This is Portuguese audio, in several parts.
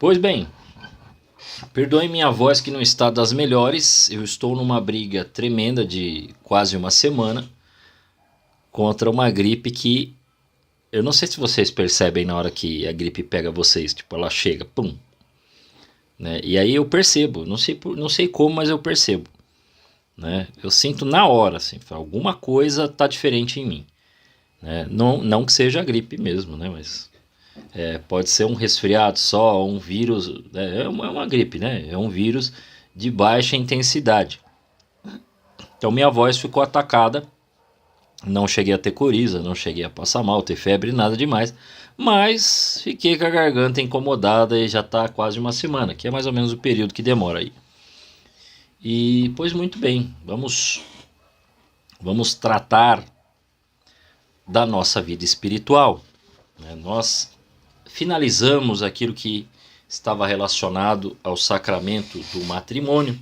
Pois bem, perdoe minha voz que não está das melhores. Eu estou numa briga tremenda de quase uma semana contra uma gripe que eu não sei se vocês percebem na hora que a gripe pega vocês, tipo, ela chega, pum, né? E aí eu percebo, não sei como, mas eu percebo, né? Eu sinto na hora, assim, alguma coisa tá diferente em mim, né? Não que seja a gripe mesmo, né? Mas pode ser um resfriado só, um vírus, né? É uma gripe, né? É um vírus de baixa intensidade. Então minha voz ficou atacada, não cheguei a ter coriza, não cheguei a passar mal, ter febre, nada demais, mas fiquei com a garganta incomodada e já está quase uma semana, que é mais ou menos o período que demora aí. E pois muito bem, vamos tratar da nossa vida espiritual, né? Nós finalizamos aquilo que estava relacionado ao sacramento do matrimônio.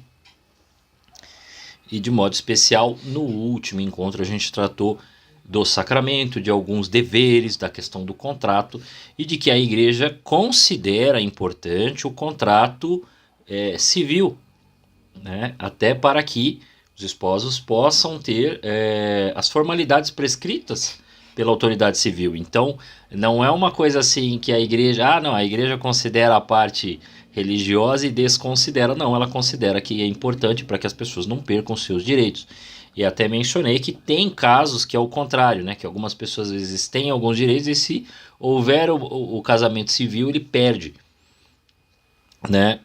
E de modo especial, no último encontro a gente tratou do sacramento, de alguns deveres, da questão do contrato e de que a igreja considera importante o contrato civil, né? Até para que os esposos possam ter as formalidades prescritas pela autoridade civil. Então, não é uma coisa assim que a igreja, não, a igreja considera a parte religiosa e desconsidera. Não, ela considera que é importante para que as pessoas não percam seus direitos. E até mencionei que tem casos que é o contrário, né? Que algumas pessoas às vezes têm alguns direitos e se houver o casamento civil, ele perde, né?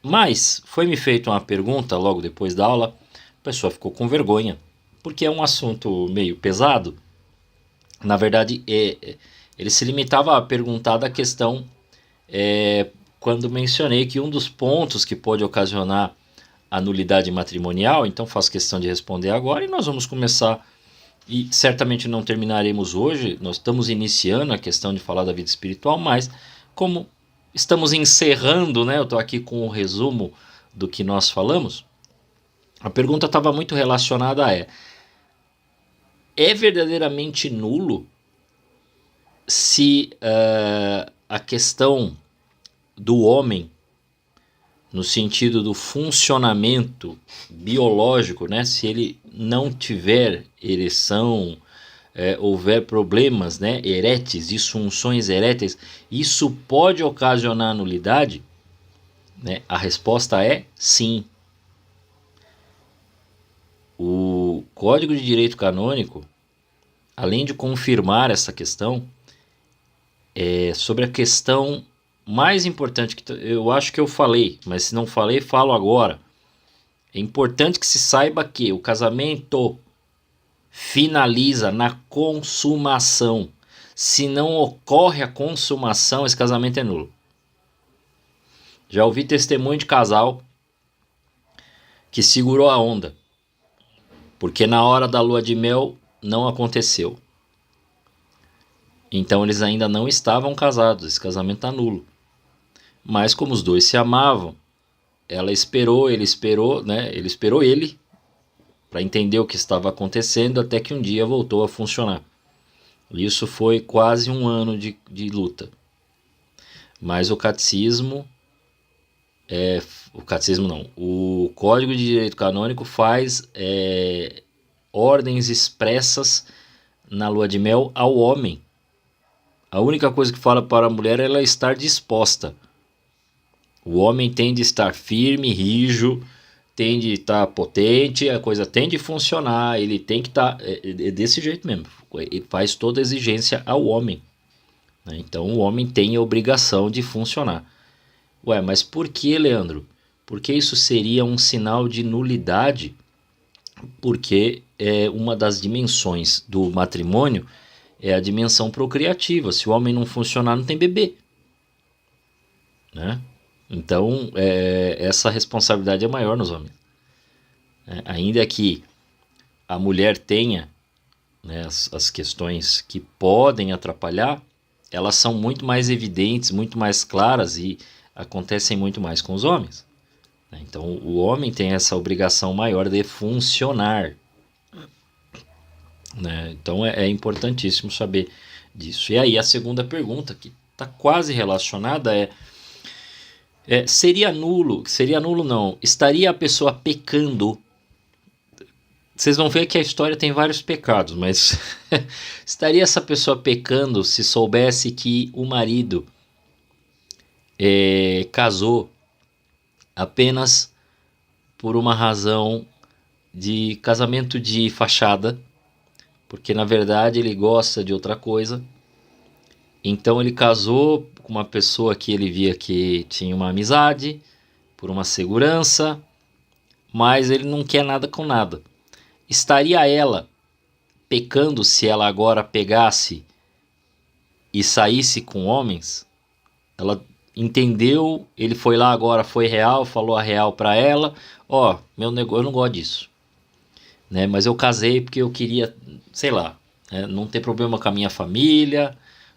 Mas foi-me feita uma pergunta logo depois da aula, a pessoa ficou com vergonha, porque é um assunto meio pesado. Na verdade, ele se limitava a perguntar da questão quando mencionei que um dos pontos que pode ocasionar a nulidade matrimonial, então faço questão de responder agora e nós vamos começar, e certamente não terminaremos hoje, nós estamos iniciando a questão de falar da vida espiritual, mas como estamos encerrando, né, eu estou aqui com o resumo do que nós falamos, a pergunta estava muito relacionada é verdadeiramente nulo se a questão do homem, no sentido do funcionamento biológico, né? Se ele não tiver ereção, houver problemas, né? Eréteis, disfunções eréteis, isso pode ocasionar nulidade? Né? A resposta é sim. O Código de Direito Canônico, além de confirmar essa questão, sobre a questão mais importante que eu acho que eu falei, mas se não falei, falo agora. É importante que se saiba que o casamento finaliza na consumação. Se não ocorre a consumação, esse casamento é nulo. Já ouvi testemunho de casal que segurou a onda, porque na hora da lua de mel não aconteceu. Então eles ainda não estavam casados, esse casamento está nulo. Mas como os dois se amavam, ela esperou, ele esperou, né? Ele esperou ele para entender o que estava acontecendo até que um dia voltou a funcionar. Isso foi quase um ano de luta. Mas o catecismo não, o Código de Direito Canônico faz ordens expressas na lua de mel ao homem. A única coisa que fala para a mulher é ela estar disposta. O homem tem de estar firme, rijo, tem de estar potente, a coisa tem de funcionar, ele tem que estar desse jeito mesmo. Ele faz toda a exigência ao homem, né? Então o homem tem a obrigação de funcionar. Ué, mas por que, Leandro? Porque isso seria um sinal de nulidade? Porque uma das dimensões do matrimônio é a dimensão procriativa. Se o homem não funcionar, não tem bebê, né? Então, essa responsabilidade é maior nos homens. Ainda que a mulher tenha, né, as questões que podem atrapalhar, elas são muito mais evidentes, muito mais claras e acontecem muito mais com os homens. Então, o homem tem essa obrigação maior de funcionar, né? Então, é importantíssimo saber disso. E aí, a segunda pergunta, que está quase relacionada, Seria nulo não, estaria a pessoa pecando. Vocês vão ver que a história tem vários pecados, mas estaria essa pessoa pecando se soubesse que o marido casou apenas por uma razão de casamento de fachada, porque na verdade ele gosta de outra coisa. Então ele casou com uma pessoa que ele via que tinha uma amizade, por uma segurança, mas ele não quer nada com nada. Estaria ela pecando se ela agora pegasse e saísse com homens? Ela entendeu, ele foi lá agora, foi real, falou a real para ela, meu negócio, eu não gosto disso, né? Mas eu casei porque eu queria, sei lá, não ter problema com a minha família,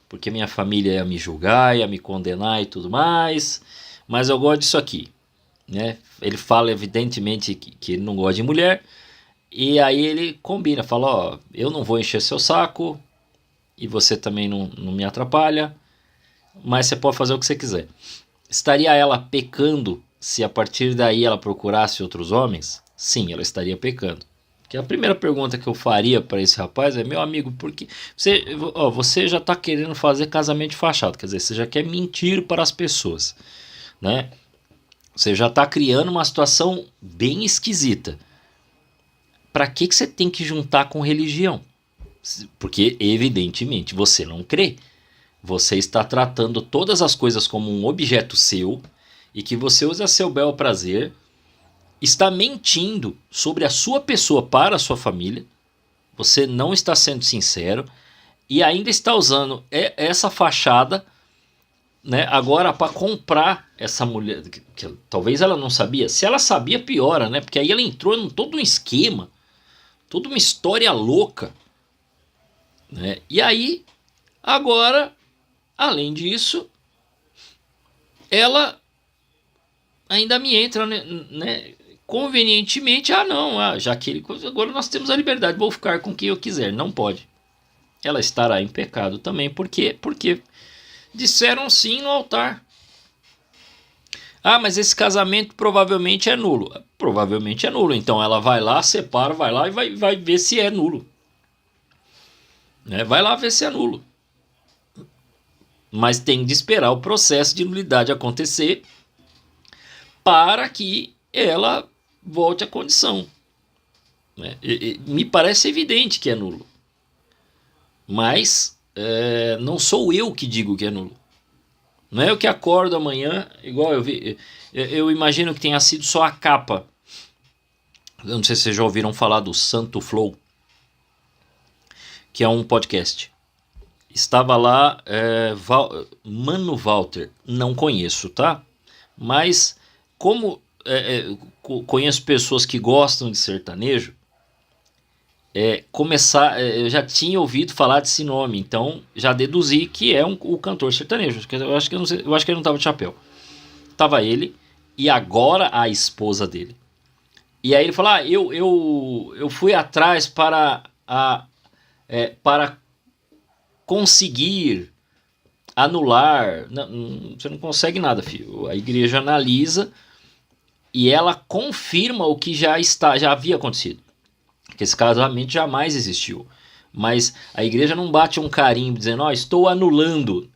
porque minha família ia me julgar, ia me condenar e tudo mais, mas eu gosto disso aqui, né? Ele fala evidentemente que ele não gosta de mulher, e aí ele combina, fala, eu não vou encher seu saco, e você também não me atrapalha, mas você pode fazer o que você quiser. Estaria ela pecando se a partir daí ela procurasse outros homens? Sim, ela estaria pecando. Que a primeira pergunta que eu faria para esse rapaz é: meu amigo, por que você já está querendo fazer casamento de fachada? Quer dizer, você já quer mentir para as pessoas, né? Você já está criando uma situação bem esquisita. Para que você tem que juntar com religião? Porque evidentemente você não crê. Você está tratando todas as coisas como um objeto seu e que você usa a seu bel prazer, está mentindo sobre a sua pessoa para a sua família, você não está sendo sincero e ainda está usando essa fachada, né, agora para comprar essa mulher, que talvez ela não sabia. Se ela sabia, piora, né? Porque aí ela entrou em todo um esquema, toda uma história louca, né? E aí, agora, além disso, ela ainda me entra, né, convenientemente, já que ele, agora nós temos a liberdade, vou ficar com quem eu quiser. Não pode. Ela estará em pecado também, porque disseram sim no altar. Mas esse casamento provavelmente é nulo. Provavelmente é nulo, então ela vai lá, separa, vai lá e vai ver se é nulo, né? Vai lá ver se é nulo. Mas tem de esperar o processo de nulidade acontecer para que ela volte à condição, né? Me parece evidente que é nulo, mas não sou eu que digo que é nulo. Não é eu que acordo amanhã, igual eu imagino que tenha sido só a capa. Eu não sei se vocês já ouviram falar do Santo Flow, que é um podcast. Estava lá Mano Walter, não conheço, tá? Mas como conheço pessoas que gostam de sertanejo, eu já tinha ouvido falar desse nome, então já deduzi que é o cantor sertanejo. Eu acho que ele não estava de chapéu. Tava ele e agora a esposa dele. E aí ele falou: eu fui atrás para conseguir anular. Não, você não consegue nada, filho. A igreja analisa e ela confirma o que já havia acontecido, que esse casamento jamais existiu. Mas a igreja não bate um carimbo dizendo: estou anulando.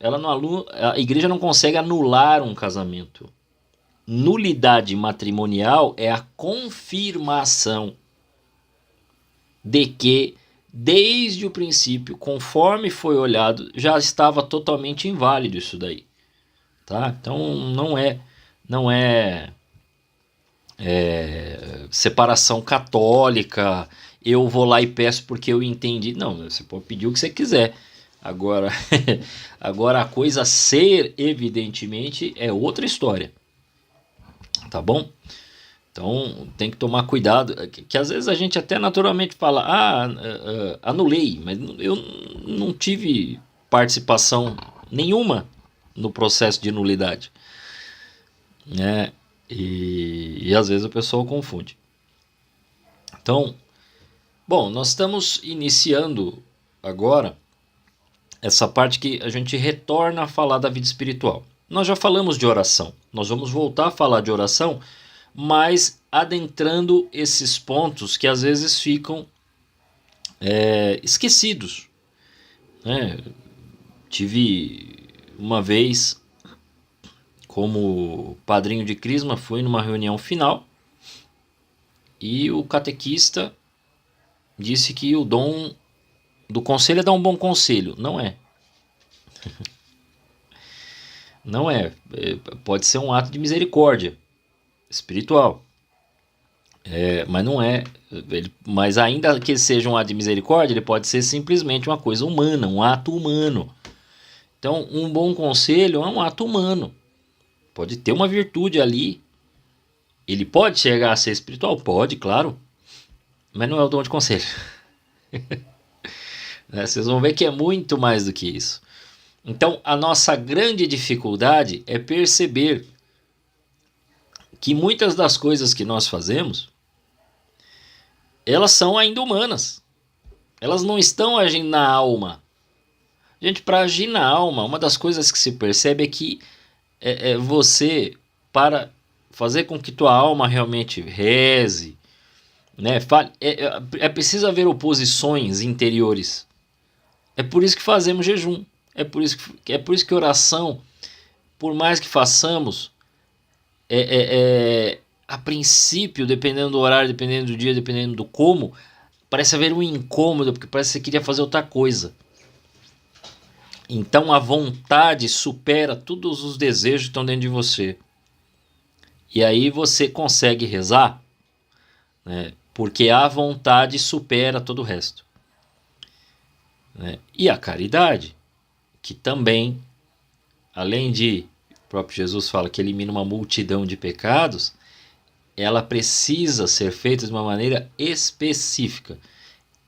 A igreja não consegue anular um casamento. Nulidade matrimonial é a confirmação de que, desde o princípio, conforme foi olhado, já estava totalmente inválido isso daí, tá? Então não é separação católica. Eu vou lá e peço porque eu entendi. Não, você pode pedir o que você quiser. Agora, agora a coisa ser evidentemente é outra história, tá bom? Então tem que tomar cuidado, que às vezes a gente até naturalmente fala: anulei, mas eu não tive participação nenhuma no processo de nulidade, né? E às vezes o pessoal confunde. Então, bom, nós estamos iniciando agora essa parte que a gente retorna a falar da vida espiritual. Nós já falamos de oração, nós vamos voltar a falar de oração, mas adentrando esses pontos que às vezes ficam esquecidos, né? Tive uma vez, como padrinho de crisma, fui numa reunião final e o catequista disse que o dom do conselho é dar um bom conselho. Não é. Não é. Pode ser um ato de misericórdia espiritual. Mas não é. Mas ainda que seja um ato de misericórdia, ele pode ser simplesmente uma coisa humana, um ato humano. Então, um bom conselho é um ato humano. Pode ter uma virtude ali. Ele pode chegar a ser espiritual? Pode, claro. Mas não é o dom de conselho. Vocês vão ver que é muito mais do que isso. Então, a nossa grande dificuldade é perceber que muitas das coisas que nós fazemos, elas são ainda humanas. Elas não estão agindo na alma. Gente, para agir na alma, uma das coisas que se percebe é que você, para fazer com que tua alma realmente reze, né, é preciso haver oposições interiores. É por isso que fazemos jejum. É por isso que oração, por mais que façamos, a princípio, dependendo do horário, dependendo do dia, dependendo do como, parece haver um incômodo, porque parece que você queria fazer outra coisa. Então a vontade supera todos os desejos que estão dentro de você. E aí você consegue rezar, né, porque a vontade supera todo o resto. Né? E a caridade, que também, além de, o próprio Jesus fala que elimina uma multidão de pecados, ela precisa ser feita de uma maneira específica.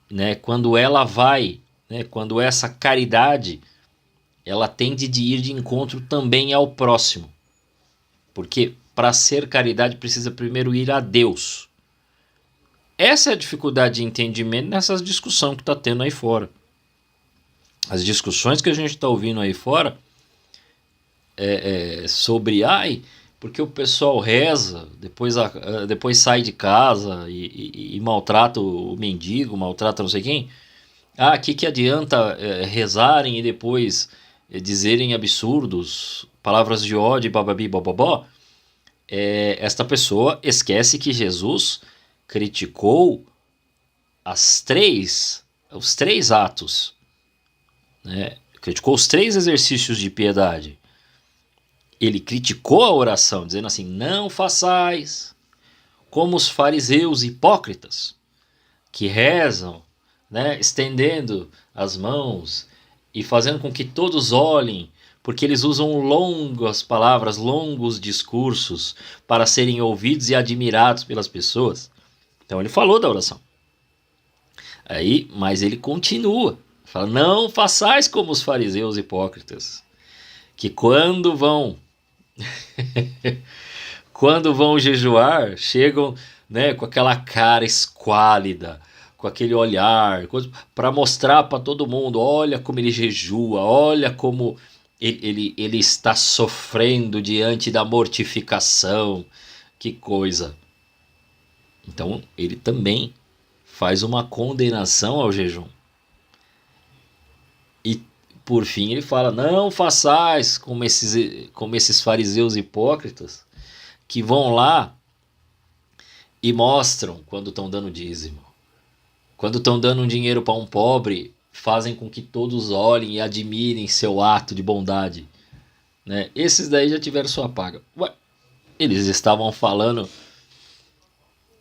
Né? Quando ela vai, né, quando essa caridade, ela tende de ir de encontro também ao próximo. Porque para ser caridade precisa primeiro ir a Deus. Essa é a dificuldade de entendimento nessas discussões que está tendo aí fora. As discussões que a gente está ouvindo aí fora sobre, porque o pessoal reza, depois sai de casa e maltrata o mendigo, maltrata não sei quem. Que adianta rezarem e depois dizerem absurdos, palavras de ódio, bababi, bababó. Esta pessoa esquece que Jesus criticou os três atos, né? Criticou os 3 exercícios de piedade. Ele criticou a oração, dizendo assim: não façais como os fariseus hipócritas, que rezam, né, estendendo as mãos e fazendo com que todos olhem, porque eles usam longas palavras, longos discursos para serem ouvidos e admirados pelas pessoas. Então ele falou da oração. Mas ele continua. Fala: não façais como os fariseus hipócritas, que quando vão jejuar, chegam, né, com aquela cara esquálida, com aquele olhar, para mostrar para todo mundo: olha como ele jejua, olha como ele está sofrendo diante da mortificação, que coisa. Então ele também faz uma condenação ao jejum. E por fim ele fala: não façais como esses fariseus hipócritas, que vão lá e mostram quando estão dando dízimo. Quando estão dando um dinheiro para um pobre, fazem com que todos olhem e admirem seu ato de bondade. Né? Esses daí já tiveram sua paga. Eles estavam falando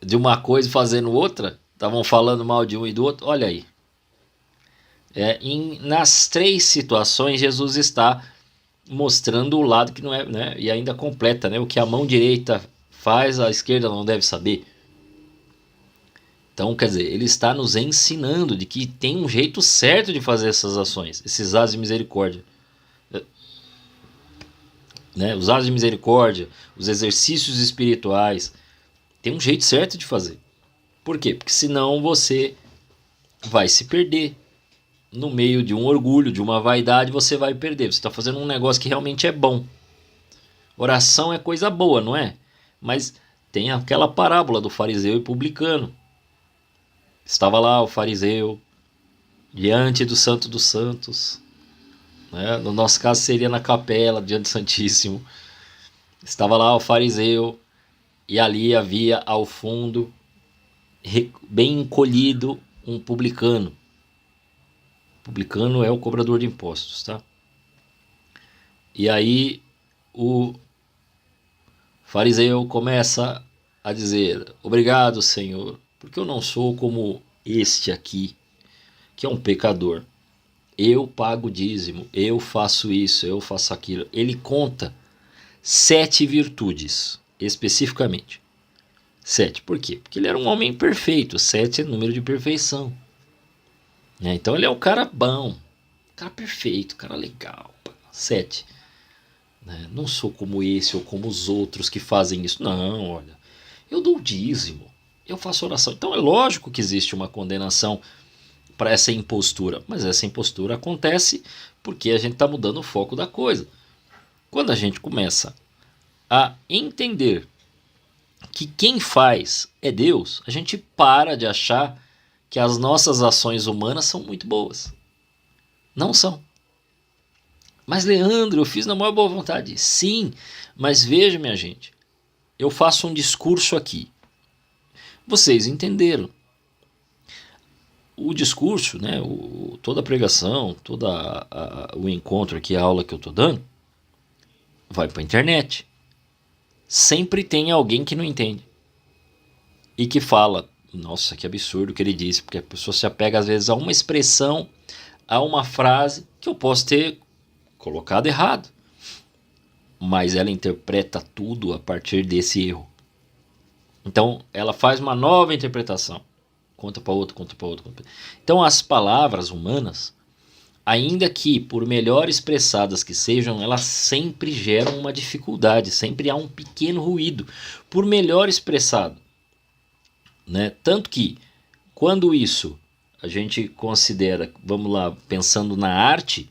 de uma coisa e fazendo outra? Estavam falando mal de um e do outro? Olha aí. Nas 3 situações, Jesus está mostrando o lado que não é, né? E ainda completa, né? O que a mão direita faz, a esquerda não deve saber. Então, quer dizer, ele está nos ensinando de que tem um jeito certo de fazer essas ações, esses atos de misericórdia. Né? Os atos de misericórdia, os exercícios espirituais, tem um jeito certo de fazer. Por quê? Porque senão você vai se perder. No meio de um orgulho, de uma vaidade, você vai perder. Você está fazendo um negócio que realmente é bom. Oração é coisa boa, não é? Mas tem aquela parábola do fariseu e publicano. Estava lá o fariseu diante do Santo dos Santos, né? No nosso caso seria na capela, diante do Santíssimo. Estava lá o fariseu e ali havia ao fundo, bem encolhido, um publicano. O publicano é o cobrador de impostos, tá? E aí o fariseu começa a dizer: obrigado, Senhor, porque eu não sou como este aqui, que é um pecador. Eu pago dízimo, eu faço isso, eu faço aquilo. Ele conta 7 virtudes, especificamente. 7, por quê? Porque ele era um homem perfeito. 7 é número de perfeição. Então ele é um cara bom, cara perfeito, cara legal. 7. Não sou como esse ou como os outros que fazem isso. Não, olha, eu dou dízimo, eu faço oração. Então é lógico que existe uma condenação para essa impostura, mas essa impostura acontece porque a gente está mudando o foco da coisa. Quando a gente começa a entender que quem faz é Deus, a gente para de achar que as nossas ações humanas são muito boas. Não são. Mas Leandro, eu fiz na maior boa vontade. Sim, mas veja, minha gente, eu faço um discurso aqui. Vocês entenderam. O discurso, né, toda a pregação, todo o encontro aqui, a aula que eu estou dando, vai para a internet. Sempre tem alguém que não entende. E que fala, nossa, que absurdo o que ele disse, porque a pessoa se apega às vezes a uma expressão, a uma frase que eu posso ter colocado errado. Mas ela interpreta tudo a partir desse erro. Então ela faz uma nova interpretação. Conta para outro, conta para outro. Então as palavras humanas, ainda que por melhor expressadas que sejam, elas sempre geram uma dificuldade, sempre há um pequeno ruído, por melhor expressado. Tanto que quando isso a gente considera, vamos lá, pensando na arte,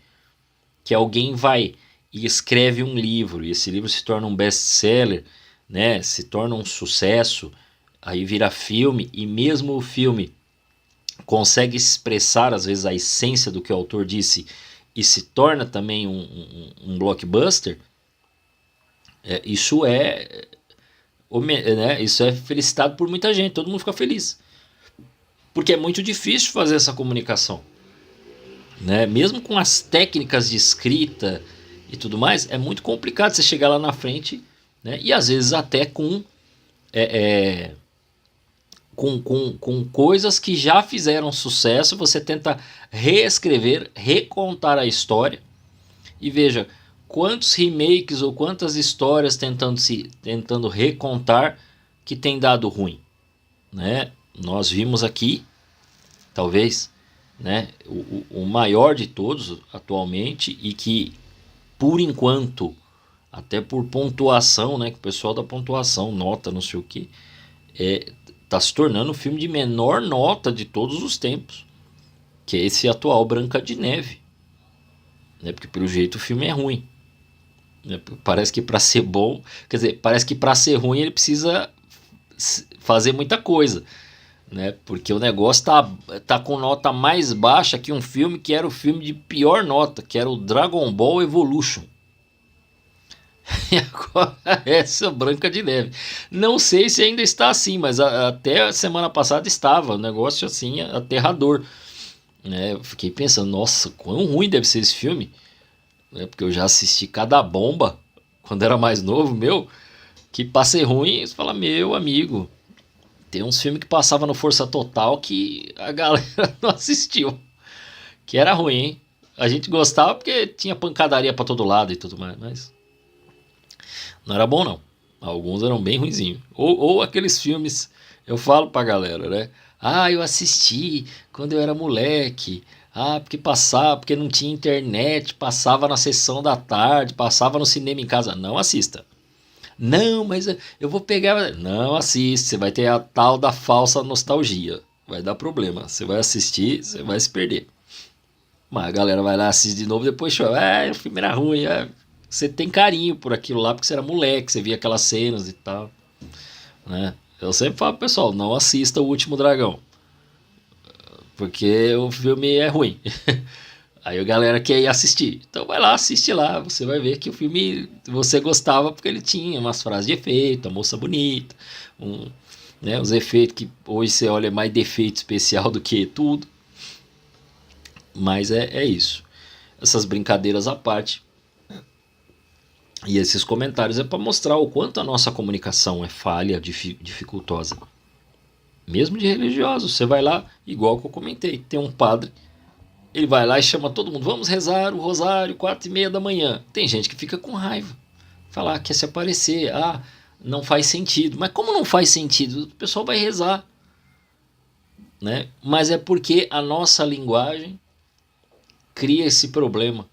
que alguém vai e escreve um livro, e esse livro se torna um best-seller, se torna um sucesso, aí vira filme, e mesmo o filme consegue expressar às vezes a essência do que o autor disse e se torna também um blockbuster, isso é felicitado por muita gente, todo mundo fica feliz, porque é muito difícil fazer essa comunicação, mesmo com as técnicas de escrita e tudo mais, é muito complicado você chegar lá na frente, e às vezes até com coisas que já fizeram sucesso, você tenta reescrever, recontar a história, e veja quantos remakes ou quantas histórias tentando recontar que tem dado ruim. Nós vimos aqui, talvez, o maior de todos atualmente, e que por enquanto, até por pontuação, que o pessoal da pontuação nota não sei o que, está se tornando o filme de menor nota de todos os tempos, que é esse atual Branca de Neve, porque pelo jeito o filme é ruim, parece que para ser bom, quer dizer, parece que para ser ruim ele precisa fazer muita coisa, porque o negócio tá com nota mais baixa que um filme que era o filme de pior nota, que era o Dragon Ball Evolution. E agora essa Branca de Neve. Não sei se ainda está assim, mas até a semana passada estava. Um negócio assim aterrador. Eu fiquei pensando, nossa, quão ruim deve ser esse filme. Porque eu já assisti cada bomba quando era mais novo, que passei ruim. Você fala, meu amigo, tem uns filmes que passavam no Força Total que a galera não assistiu. Que era ruim, hein? A gente gostava porque tinha pancadaria pra todo lado e tudo mais, mas não era bom não. Alguns eram bem ruinzinhos. Ou aqueles filmes, eu falo pra galera, eu assisti quando eu era moleque. Porque passava, porque não tinha internet, passava na sessão da tarde, passava no cinema em casa. Não assista. Não, mas eu vou pegar. Não assiste, você vai ter a tal da falsa nostalgia. Vai dar problema. Você vai assistir, você vai se perder. Mas a galera vai lá, assiste de novo, depois chora. O filme era ruim. você tem carinho por aquilo lá, porque você era moleque, você via aquelas cenas e tal, né? Eu sempre falo pro pessoal, não assista O Último Dragão, porque o filme é ruim. Aí a galera quer ir assistir. Então vai lá, assiste lá. Você vai ver que o filme você gostava porque ele tinha umas frases de efeito, a moça bonita, um, né, os efeitos que hoje você olha é mais defeito especial do que tudo. Mas é isso. Essas brincadeiras à parte. E esses comentários é para mostrar o quanto a nossa comunicação é falha, dificultosa. Mesmo de religiosos. Você vai lá, igual que eu comentei, tem um padre. Ele vai lá e chama todo mundo, vamos rezar o rosário 4:30 da manhã. Tem gente que fica com raiva. Falar, quer se aparecer, não faz sentido. Mas como não faz sentido? O pessoal vai rezar, né? Mas é porque a nossa linguagem cria esse problema.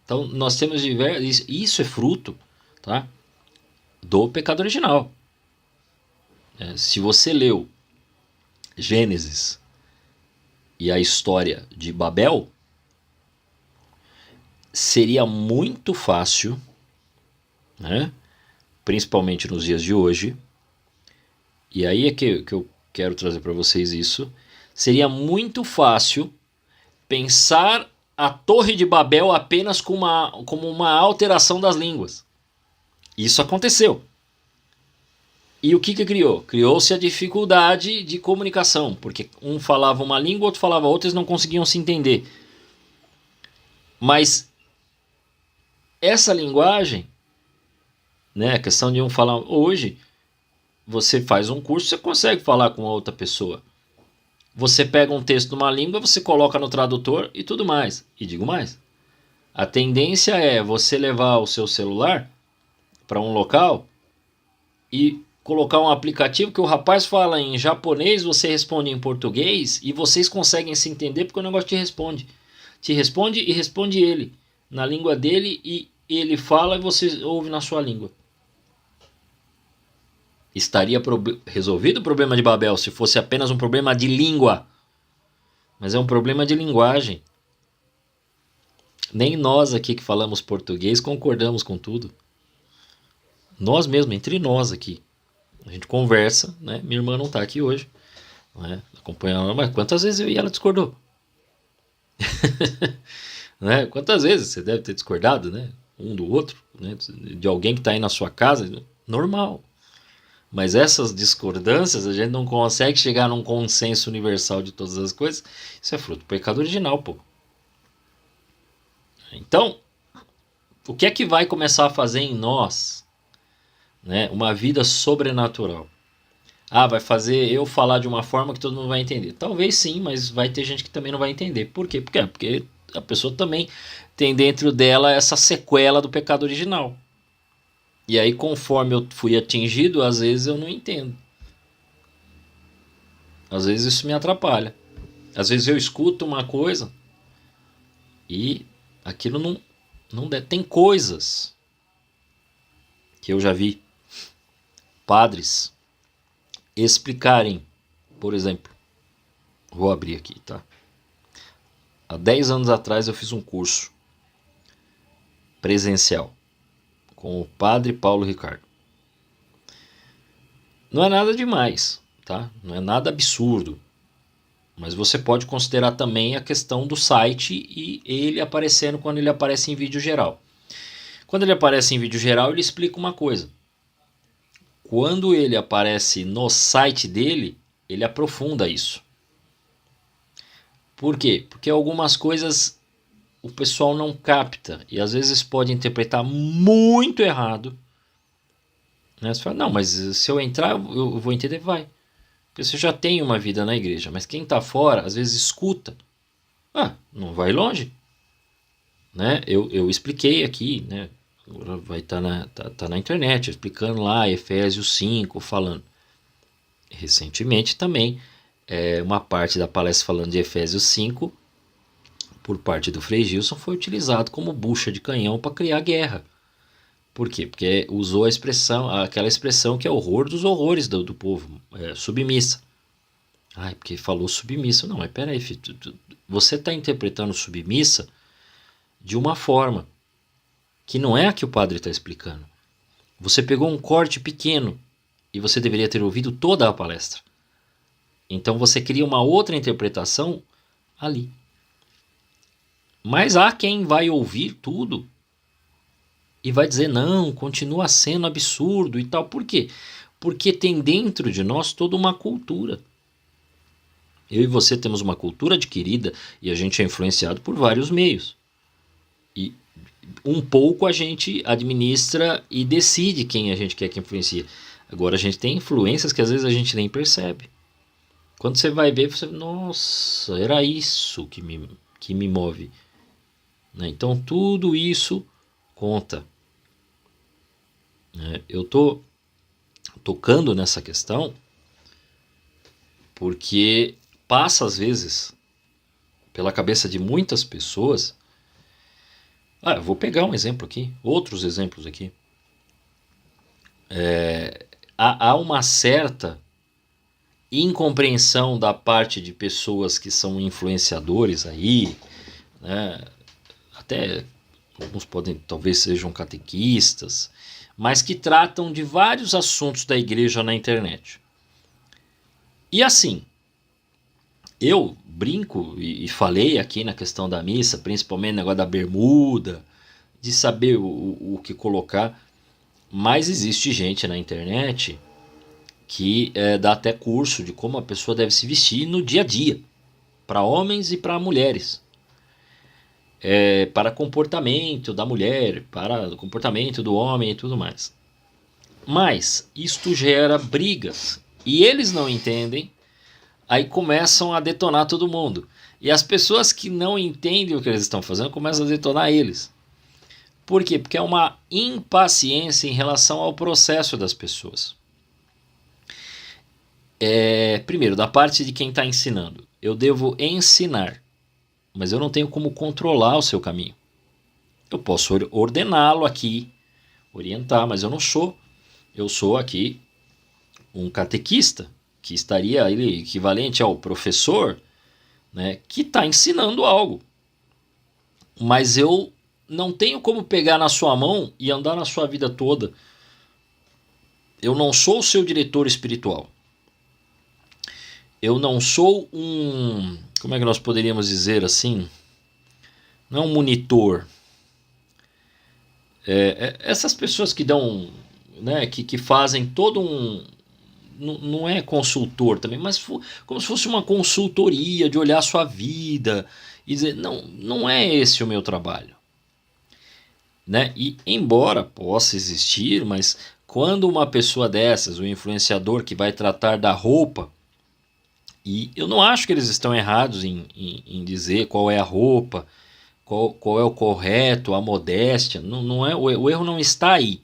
Então nós temos diversos, isso é fruto, tá, do pecado original. Se você leu Gênesis e a história de Babel, seria muito fácil, né, principalmente nos dias de hoje, e aí é que eu quero trazer para vocês isso, seria muito fácil pensar a Torre de Babel apenas como uma alteração das línguas. Isso aconteceu. E o que criou? Criou-se a dificuldade de comunicação, porque um falava uma língua, outro falava outra, eles não conseguiam se entender. Mas essa linguagem, né, a questão de um falar... Hoje, você faz um curso, você consegue falar com outra pessoa. Você pega um texto de uma língua, você coloca no tradutor e tudo mais. E digo mais, a tendência é você levar o seu celular para um local e colocar um aplicativo que o rapaz fala em japonês, você responde em português e vocês conseguem se entender porque o negócio te responde. Te responde e responde ele na língua dele e ele fala e você ouve na sua língua. Estaria resolvido o problema de Babel se fosse apenas um problema de língua. Mas é um problema de linguagem. Nem nós aqui que falamos português concordamos com tudo. Nós mesmos, entre nós aqui. A gente conversa, né? Minha irmã não está aqui hoje, né, acompanhando, mas quantas vezes eu e ela discordou? Né? Quantas vezes você deve ter discordado, né? Um do outro, né? De alguém que está aí na sua casa, normal. Mas essas discordâncias, a gente não consegue chegar num consenso universal de todas as coisas. Isso é fruto do pecado original, pô. Então, o que é que vai começar a fazer em nós, né, uma vida sobrenatural? Vai fazer eu falar de uma forma que todo mundo vai entender. Talvez sim, mas vai ter gente que também não vai entender. Por quê? Porque a pessoa também tem dentro dela essa sequela do pecado original. E aí, conforme eu fui atingido, às vezes eu não entendo. Às vezes isso me atrapalha. Às vezes eu escuto uma coisa e aquilo não tem coisas que eu já vi padres explicarem. Por exemplo, vou abrir aqui, tá? Há 10 anos atrás eu fiz um curso presencial com o padre Paulo Ricardo. Não é nada demais, tá? Não é nada absurdo. Mas você pode considerar também a questão do site e ele aparecendo quando ele aparece em vídeo geral. Quando ele aparece em vídeo geral, ele explica uma coisa. Quando ele aparece no site dele, ele aprofunda isso. Por quê? Porque algumas coisas o pessoal não capta e às vezes pode interpretar muito errado. Né? Você fala, não, mas se eu entrar eu vou entender, vai. Porque você já tem uma vida na igreja, mas quem está fora às vezes escuta. Não vai longe. Né? Eu expliquei aqui, né? Vai estar tá na internet, explicando lá Efésios 5, falando. Recentemente também, uma parte da palestra falando de Efésios 5, por parte do Frei Gilson, foi utilizado como bucha de canhão para criar guerra. Por quê? Porque usou aquela expressão que é horror dos horrores do povo, submissa. Porque falou submissa. Não, mas peraí, filho, você está interpretando submissa de uma forma. que não é a que o padre está explicando. Você pegou um corte pequeno e você deveria ter ouvido toda a palestra. Então você cria uma outra interpretação ali. Mas há quem vai ouvir tudo e vai dizer, não, continua sendo absurdo e tal. Por quê? Porque tem dentro de nós toda uma cultura. Eu e você temos uma cultura adquirida e a gente é influenciado por vários meios. E um pouco a gente administra e decide quem a gente quer que influencie. Agora a gente tem influências que às vezes a gente nem percebe. Quando você vai ver, você, nossa, era isso que me move. Né? Então tudo isso conta. Eu estou tocando nessa questão porque passa às vezes pela cabeça de muitas pessoas. Eu vou pegar um exemplo aqui, outros exemplos aqui. Há uma certa incompreensão da parte de pessoas que são influenciadores aí, né? Até alguns talvez sejam catequistas, mas que tratam de vários assuntos da igreja na internet. E assim, eu brinco e falei aqui na questão da missa, principalmente no negócio da bermuda, de saber o que colocar, mas existe gente na internet que dá até curso de como a pessoa deve se vestir no dia a dia, para homens e para mulheres. Para comportamento da mulher, para o comportamento do homem e tudo mais. Mas isto gera brigas e eles não entendem, aí começam a detonar todo mundo. E as pessoas que não entendem o que eles estão fazendo começam a detonar eles. Por quê? Porque é uma impaciência em relação ao processo das pessoas. Primeiro, da parte de quem está ensinando, eu devo ensinar, mas eu não tenho como controlar o seu caminho. Eu posso ordená-lo aqui, orientar, mas eu não sou. Eu sou aqui um catequista, que estaria ele equivalente ao professor, né, que está ensinando algo. Mas eu não tenho como pegar na sua mão e andar na sua vida toda. Eu não sou o seu diretor espiritual. Eu não sou como é que nós poderíamos dizer assim? Não um monitor. Essas pessoas que dão, né, que fazem todo um... Não é consultor também, mas como se fosse uma consultoria de olhar a sua vida e dizer, não é esse o meu trabalho. Né? E embora possa existir, mas quando uma pessoa dessas, o influenciador que vai tratar da roupa, e eu não acho que eles estão errados em dizer qual é a roupa, qual é o correto, a modéstia, não é, o erro não está aí.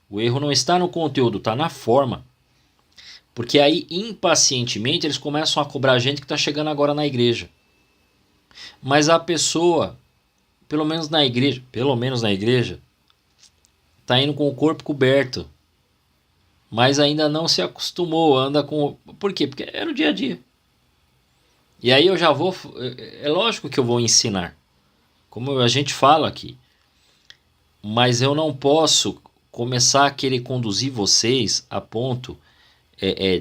O erro não está no conteúdo, está na forma. Porque aí, impacientemente, eles começam a cobrar gente que está chegando agora na igreja. Mas a pessoa, pelo menos na igreja, está indo com o corpo coberto. Mas ainda não se acostumou, anda com... Por quê? Porque é no dia a dia. E aí eu já vou... É lógico que eu vou ensinar, como a gente fala aqui. Mas eu não posso começar a querer conduzir vocês a ponto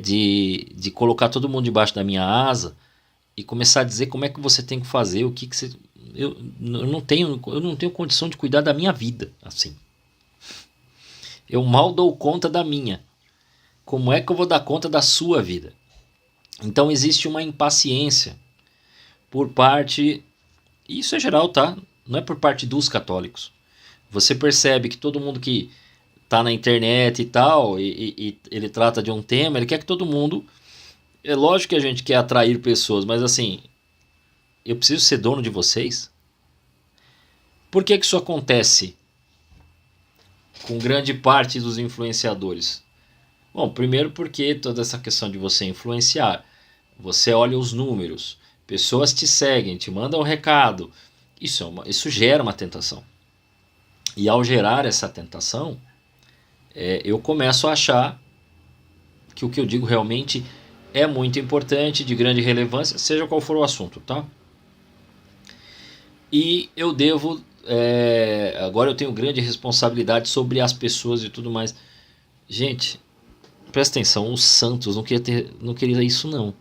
de colocar todo mundo debaixo da minha asa e começar a dizer como é que você tem que fazer, o que você... Eu não tenho condição de cuidar da minha vida assim. Eu mal dou conta da minha. Como é que eu vou dar conta da sua vida? Então existe uma impaciência por parte... Isso é geral, tá? Não é por parte dos católicos. Você percebe que todo mundo que tá na internet e tal, e ele trata de um tema, ele quer que todo mundo... É lógico que a gente quer atrair pessoas, mas assim, eu preciso ser dono de vocês? Por que isso acontece com grande parte dos influenciadores? Bom, primeiro porque toda essa questão de você influenciar, você olha os números, pessoas te seguem, te mandam um recado, isso gera uma tentação. E ao gerar essa tentação, eu começo a achar que o que eu digo realmente é muito importante, de grande relevância, seja qual for o assunto, tá? E eu devo agora eu tenho grande responsabilidade sobre as pessoas e tudo mais. Gente, presta atenção, os santos não queriam isso não.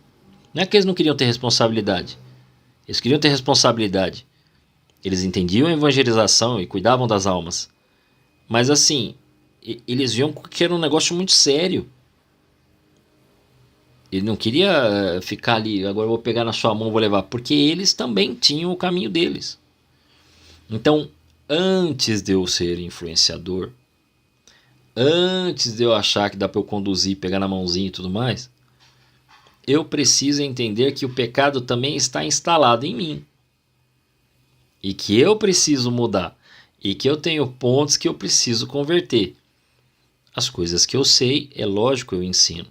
Não é que eles não queriam ter responsabilidade. Eles queriam ter responsabilidade. Eles entendiam a evangelização e cuidavam das almas. Mas assim, eles viam que era um negócio muito sério. Ele não queria ficar ali, agora eu vou pegar na sua mão e vou levar. Porque eles também tinham o caminho deles. Então, antes de eu ser influenciador, antes de eu achar que dá para eu conduzir, pegar na mãozinha e tudo mais, eu preciso entender que o pecado também está instalado em mim. E que eu preciso mudar. E que eu tenho pontos que eu preciso converter. As coisas que eu sei, é lógico, eu ensino.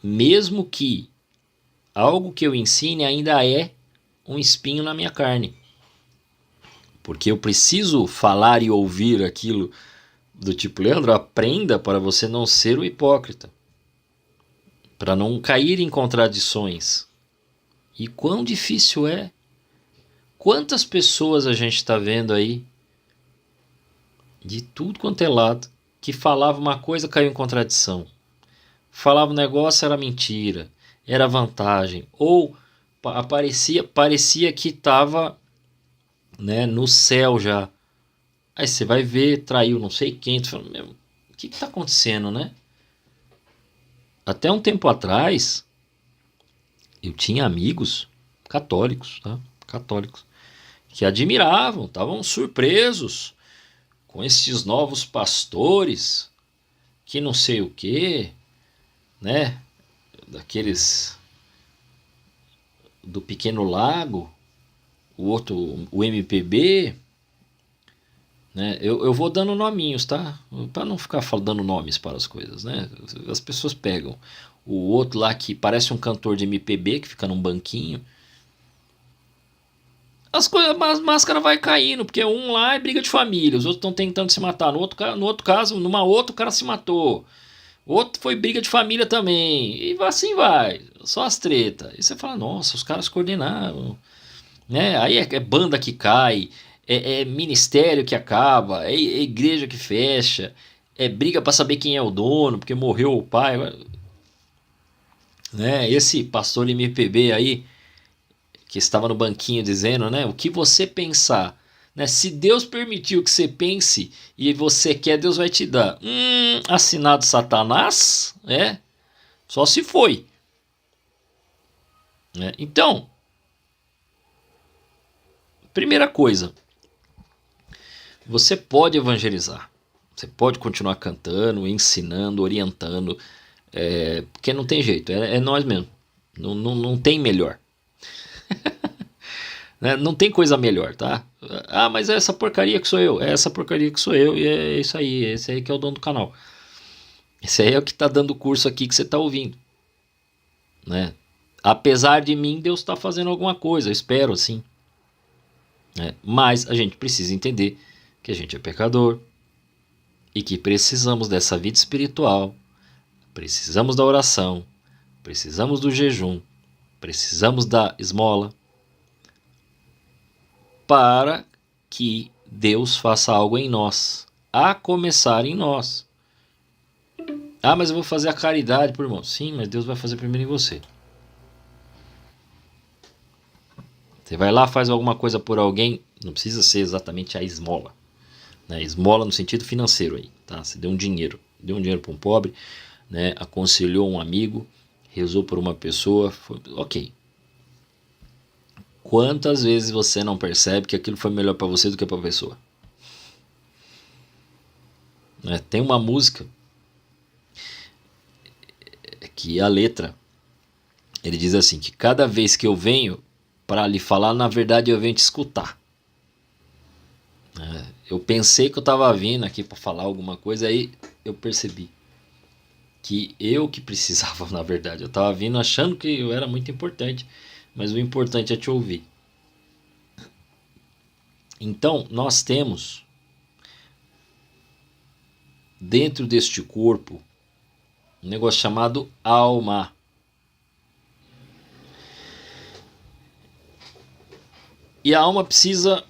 Mesmo que algo que eu ensine ainda é um espinho na minha carne. Porque eu preciso falar e ouvir aquilo do tipo, Leandro, aprenda para você não ser o hipócrita. Para não cair em contradições. E quão difícil é. Quantas pessoas a gente está vendo aí, de tudo quanto é lado, que falava uma coisa, caiu em contradição. Falava um negócio, era mentira, era vantagem. Ou parecia que estava, né, no céu já. Aí você vai ver, traiu não sei quem. Tu fala, o que está acontecendo, né? Até um tempo atrás, eu tinha amigos católicos, tá? Católicos, que admiravam, estavam surpresos com esses novos pastores, que não sei o que, né? Daqueles do Pequeno Lago, o outro, o MPB, né? Eu vou dando nominhos, tá? Para não ficar dando nomes para as coisas, né? As pessoas pegam. O outro lá que parece um cantor de MPB que fica num banquinho. As máscaras vai caindo, porque um lá é briga de família, os outros estão tentando se matar. No outro caso, numa outra o cara se matou. O outro foi briga de família também. E assim vai. Só as tretas. E você fala, nossa, os caras coordenaram. Né? Aí é banda que cai, é ministério que acaba, é igreja que fecha, é briga para saber quem é o dono, porque morreu o pai. Né? Esse pastor MPB aí, que estava no banquinho dizendo, né, o que você pensar, né, se Deus permitiu que você pense e você quer, Deus vai te dar. Assinado Satanás, só se foi. Né? Então, primeira coisa, você pode evangelizar, você pode continuar cantando, ensinando, orientando, porque não tem jeito, é nós mesmo, não tem melhor. Né? Não tem coisa melhor, tá? Ah, mas é essa porcaria que sou eu. É essa porcaria que sou eu e é isso aí. Esse aí que é o dono do canal. Esse aí é o que tá dando o curso aqui que você tá ouvindo. Né? Apesar de mim, Deus está fazendo alguma coisa. Eu espero, assim. Né? Mas a gente precisa entender que a gente é pecador. E que precisamos dessa vida espiritual. Precisamos da oração. Precisamos do jejum. Precisamos da esmola. Para que Deus faça algo em nós, a começar em nós. Ah, mas eu vou fazer a caridade por irmão. Sim, mas Deus vai fazer primeiro em você. Você vai lá, faz alguma coisa por alguém, não precisa ser exatamente a esmola. Né? Esmola no sentido financeiro aí, tá? Você deu um dinheiro para um pobre, né? Aconselhou um amigo, rezou por uma pessoa, ok. Quantas vezes você não percebe que aquilo foi melhor para você do que para a pessoa? Né? Tem uma música que a letra, ele diz assim, que cada vez que eu venho para lhe falar, na verdade eu venho te escutar. Eu pensei que eu estava vindo aqui para falar alguma coisa, aí eu percebi que eu que precisava, na verdade. Eu estava vindo achando que eu era muito importante, mas o importante é te ouvir. Então, nós temos dentro deste corpo um negócio chamado alma. E a alma precisa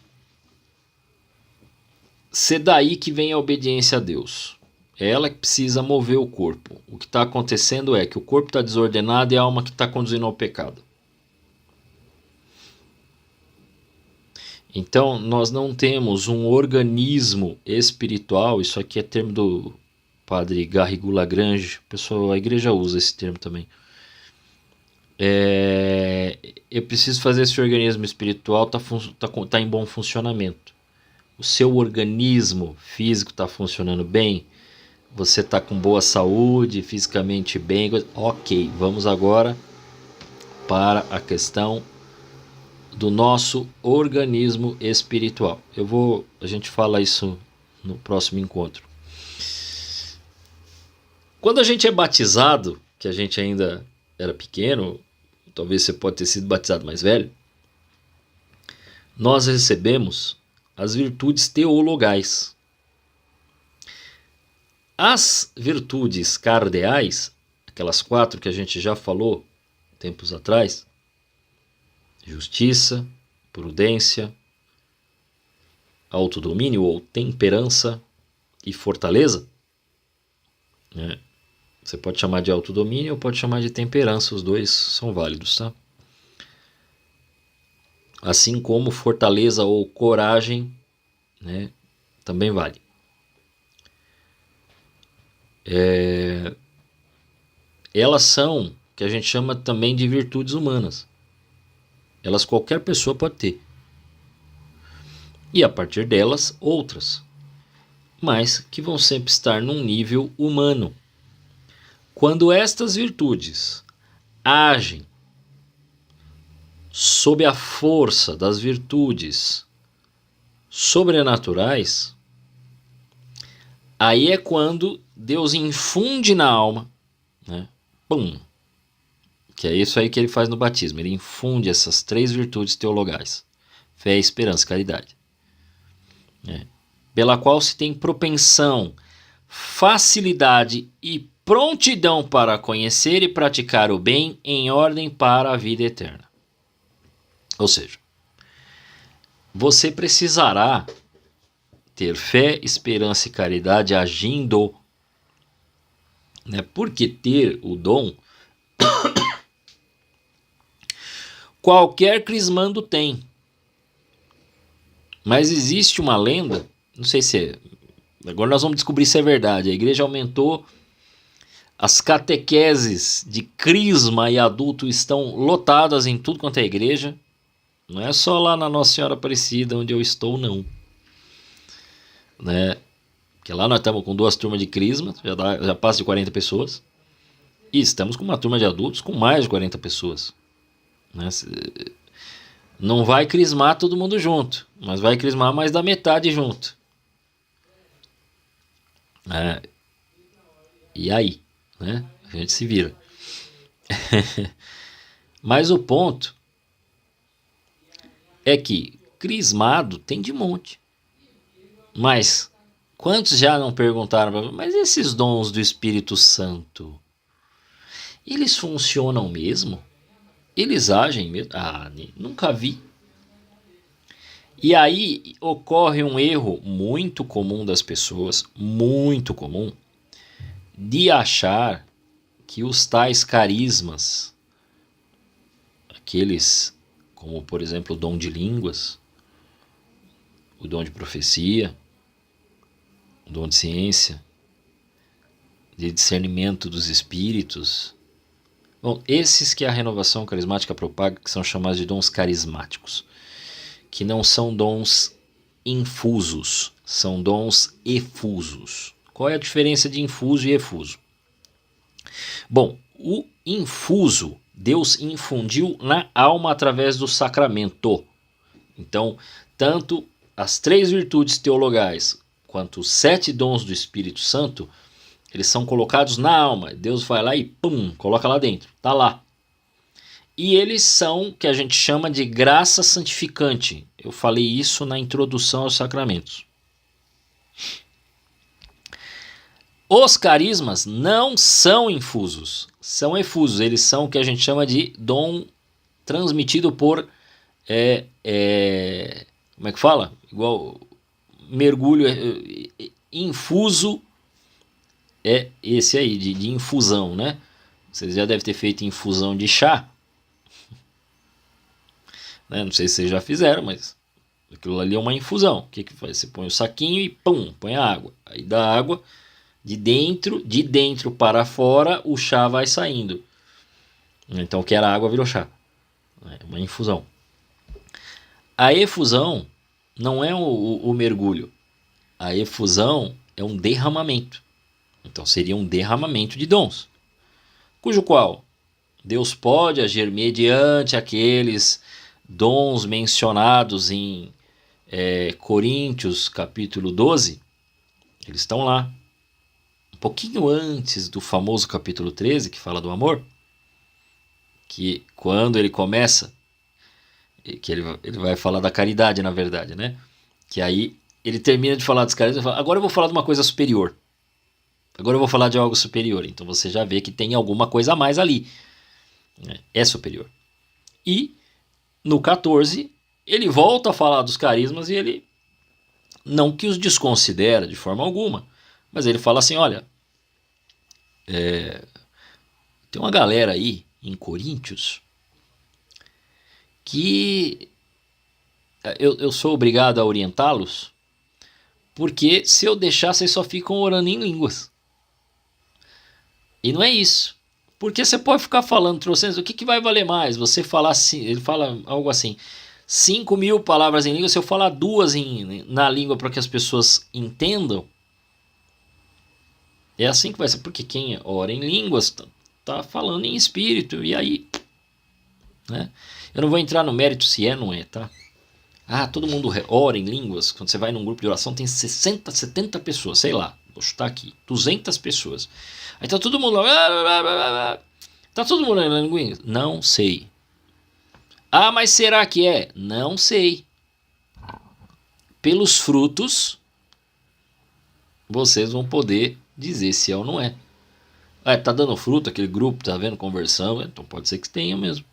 Se daí que vem a obediência a Deus. É ela que precisa mover o corpo. O que está acontecendo é que o corpo está desordenado e a alma que está conduzindo ao pecado. Então, nós não temos um organismo espiritual, isso aqui é termo do padre Garrigou Lagrange, a igreja usa esse termo também. Eu preciso fazer esse organismo espiritual tá em bom funcionamento. O seu organismo físico está funcionando bem, você está com boa saúde, fisicamente bem, ok, vamos agora para a questão do nosso organismo espiritual. A gente fala isso no próximo encontro. Quando a gente é batizado, que a gente ainda era pequeno, talvez você pode ter sido batizado mais velho, nós recebemos as virtudes teologais. As virtudes cardeais, aquelas 4 que a gente já falou tempos atrás, justiça, prudência, autodomínio ou temperança e fortaleza, né? Você pode chamar de autodomínio ou pode chamar de temperança, os dois são válidos, tá? Assim como fortaleza ou coragem, né, também vale. Elas são, que a gente chama também de virtudes humanas. Elas qualquer pessoa pode ter. E a partir delas, outras. Mas que vão sempre estar num nível humano. Quando estas virtudes agem sob a força das virtudes sobrenaturais, aí é quando Deus infunde na alma, né? Pum! Que é isso aí que ele faz no batismo. Ele infunde essas 3 virtudes teologais: fé, esperança e caridade, né? Pela qual se tem propensão, facilidade e prontidão para conhecer e praticar o bem em ordem para a vida eterna. Ou seja, você precisará ter fé, esperança e caridade agindo, né? Porque ter o dom, qualquer crismando tem. Mas existe uma lenda, não sei se é, agora nós vamos descobrir se é verdade. A igreja aumentou as catequeses de crisma e adulto, estão lotadas em tudo quanto é igreja. Não é só lá na Nossa Senhora Aparecida onde eu estou, não, né? Porque lá nós estamos com 2 turmas de crisma, já passa de 40 pessoas. E estamos com uma turma de adultos com mais de 40 pessoas, né? Não vai crismar todo mundo junto, mas vai crismar mais da metade junto. E aí, né? A gente se vira. Mas o ponto é que crismado tem de monte. Mas quantos já não perguntaram, mas esses dons do Espírito Santo, eles funcionam mesmo? Eles agem mesmo? Nunca vi. E aí ocorre um erro muito comum das pessoas, muito comum, de achar que os tais carismas, aqueles como, por exemplo, o dom de línguas, o dom de profecia, o dom de ciência, de discernimento dos espíritos, bom, esses que a renovação carismática propaga, que são chamados de dons carismáticos, que não são dons infusos, são dons efusos. Qual é a diferença de infuso e efuso? Bom, o infuso, Deus infundiu na alma através do sacramento. Então, tanto as 3 virtudes teologais quanto os 7 dons do Espírito Santo, eles são colocados na alma. Deus vai lá e pum, coloca lá dentro, tá lá. E eles são o que a gente chama de graça santificante. Eu falei isso na introdução aos sacramentos. Os carismas não são infusos, são efusos. Eles são o que a gente chama de dom transmitido por... como é que fala? Igual mergulho infuso é esse aí, de infusão, né? Vocês já devem ter feito infusão de chá, né? Não sei se vocês já fizeram, mas aquilo ali é uma infusão. O que que faz? Você põe o saquinho e pum, põe a água. Aí da água, de dentro para fora, o chá vai saindo. Então o que era água virou chá. É uma infusão. A efusão não é o mergulho. A efusão é um derramamento. Então seria um derramamento de dons, cujo qual Deus pode agir mediante aqueles dons mencionados em Coríntios capítulo 12. Eles estão lá, um pouquinho antes do famoso capítulo 13, que fala do amor, que quando ele começa, que ele vai falar da caridade, na verdade, né? Que aí ele termina de falar dos caras e fala, agora eu vou falar de uma coisa superior. Agora eu vou falar de algo superior. Então você já vê que tem alguma coisa a mais ali. É superior. E no 14, ele volta a falar dos carismas e ele não que os desconsidera de forma alguma, mas ele fala assim, olha, tem uma galera aí em Coríntios que eu sou obrigado a orientá-los, porque se eu deixar, vocês só ficam orando em línguas. E não é isso. Porque você pode ficar falando trocentos, o que vai valer mais? Você falar assim, ele fala algo assim, 5.000 palavras em língua, se eu falar 2 na língua para que as pessoas entendam, é assim que vai ser. Porque quem ora em línguas tá falando em espírito, e aí, né? Eu não vou entrar no mérito se é ou não é, tá? Todo mundo ora em línguas. Quando você vai num grupo de oração tem 60, 70 pessoas, sei lá, vou chutar aqui, 200 pessoas. Aí tá todo mundo lá, tá todo mundo em língua? Não sei. Mas será que é? Não sei. Pelos frutos, vocês vão poder dizer se é ou não é. Tá dando fruto aquele grupo, tá vendo conversão? Então pode ser que tenha mesmo.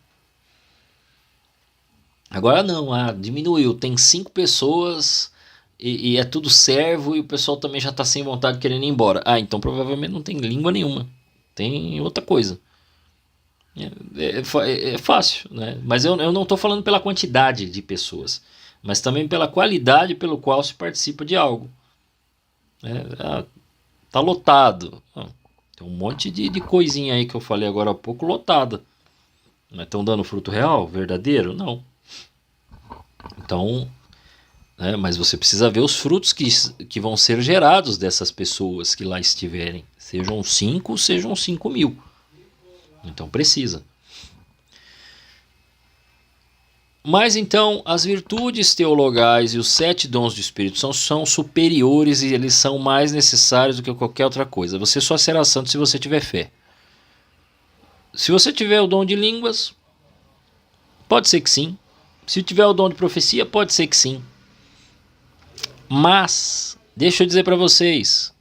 Agora não, diminuiu, tem 5 pessoas e é tudo servo e o pessoal também já está sem vontade querendo ir embora. Então provavelmente não tem língua nenhuma, tem outra coisa. É fácil, né? Mas eu não estou falando pela quantidade de pessoas, mas também pela qualidade pelo qual se participa de algo. Tá lotado. Tem um monte de coisinha aí que eu falei agora há pouco lotada. Mas estão dando fruto real, verdadeiro? Não. Então, mas você precisa ver os frutos que vão ser gerados dessas pessoas que lá estiverem. Sejam 5, sejam 5.000. Então precisa. Mas então, as virtudes teologais e os 7 dons do Espírito são superiores e eles são mais necessários do que qualquer outra coisa. Você só será santo se você tiver fé. Se você tiver o dom de línguas, pode ser que sim. Se tiver o dom de profecia, pode ser que sim. Mas, deixa eu dizer para vocês,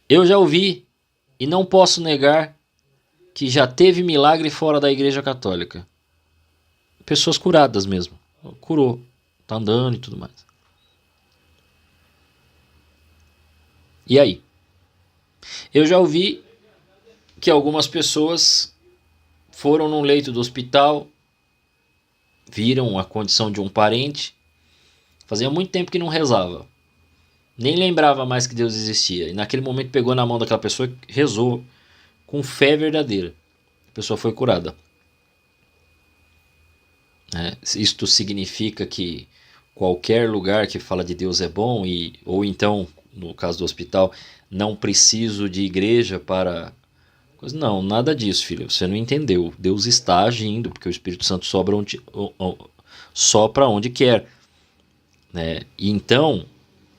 eu já ouvi e não posso negar que já teve milagre fora da Igreja Católica. Pessoas curadas mesmo. Curou, tá andando e tudo mais. E aí? Eu já ouvi que algumas pessoas foram num leito do hospital, viram a condição de um parente, fazia muito tempo que não rezava, nem lembrava mais que Deus existia, e naquele momento pegou na mão daquela pessoa e rezou com fé verdadeira. A pessoa foi curada. Isto significa que qualquer lugar que fala de Deus é bom, ou então, no caso do hospital, não preciso de igreja para... Não, nada disso, filho. Você não entendeu. Deus está agindo, porque o Espírito Santo sopra onde quer. E então,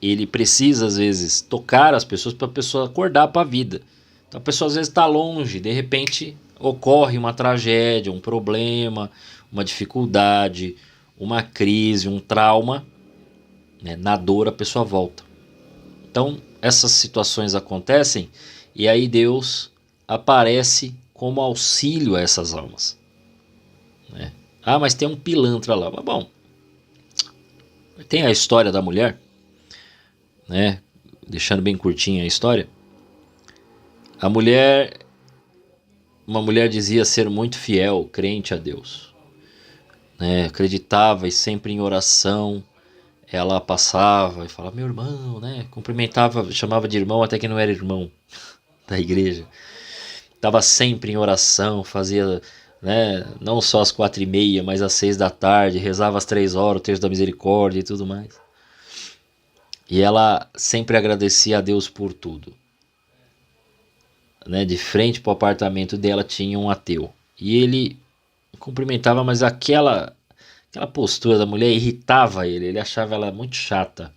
ele precisa, às vezes, tocar as pessoas para a pessoa acordar para a vida. Então, a pessoa, às vezes, está longe. De repente, ocorre uma tragédia, um problema, uma dificuldade, uma crise, um trauma. Na dor, a pessoa volta. Então, essas situações acontecem e aí Deus aparece como auxílio a essas almas. Mas tem um pilantra lá. Mas, bom, Tem a história da mulher, né? Deixando bem curtinha a história. Uma mulher dizia ser muito fiel, crente a Deus, né? Acreditava e sempre em oração. Ela passava e falava, meu irmão, né? Cumprimentava, chamava de irmão até que não era irmão da igreja. Estava sempre em oração, fazia, né? Não só às 4h30, mas às 6 da tarde, rezava às 3 horas, o terço da misericórdia e tudo mais. E ela sempre agradecia a Deus por tudo. Né? De frente para o apartamento dela tinha um ateu. E ele cumprimentava, mas aquela postura da mulher irritava ele achava ela muito chata.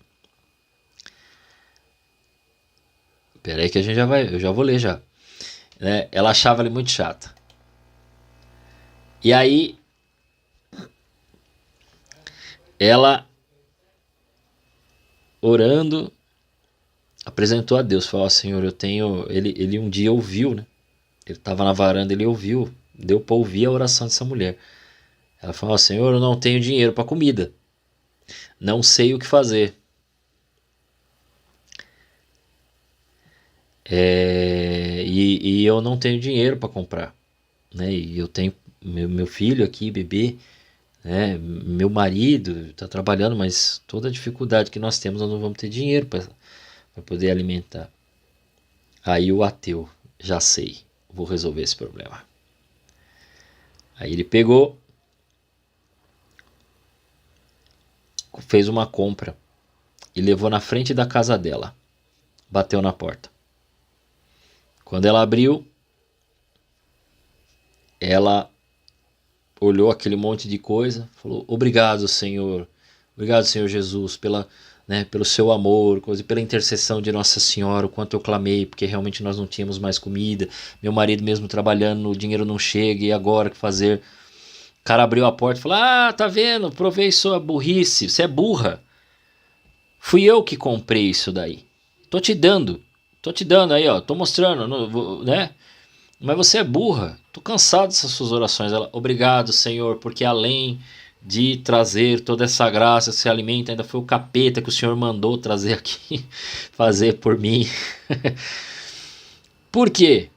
Pera aí que eu já vou ler já. Né? Ela achava ele muito chata. E aí ela, orando, apresentou a Deus, falou, Senhor, eu tenho... Ele um dia ouviu, né? Ele estava na varanda, ele ouviu, deu para ouvir a oração dessa mulher. Ela falou, Senhor, eu não tenho dinheiro para comida, não sei o que fazer. E eu não tenho dinheiro para comprar, né? E eu tenho meu filho aqui, bebê, né? Meu marido está trabalhando, mas toda a dificuldade que nós temos, nós não vamos ter dinheiro para poder alimentar. Aí o ateu, já sei, vou resolver esse problema. Aí ele pegou, fez uma compra e levou na frente da casa dela, bateu na porta. Quando ela abriu, ela olhou aquele monte de coisa, falou, obrigado, Senhor Jesus, pelo seu amor, pela intercessão de Nossa Senhora, o quanto eu clamei, porque realmente nós não tínhamos mais comida, meu marido mesmo trabalhando, o dinheiro não chega, e agora o que fazer? O cara abriu a porta e falou, tá vendo, provei sua burrice, você é burra, fui eu que comprei isso daí, tô te dando aí, ó, tô mostrando, né? Mas você é burra, tô cansado dessas suas orações. Ela, obrigado, Senhor, porque além de trazer toda essa graça, esse alimento, ainda foi o capeta que o Senhor mandou trazer aqui, fazer por mim. Por quê?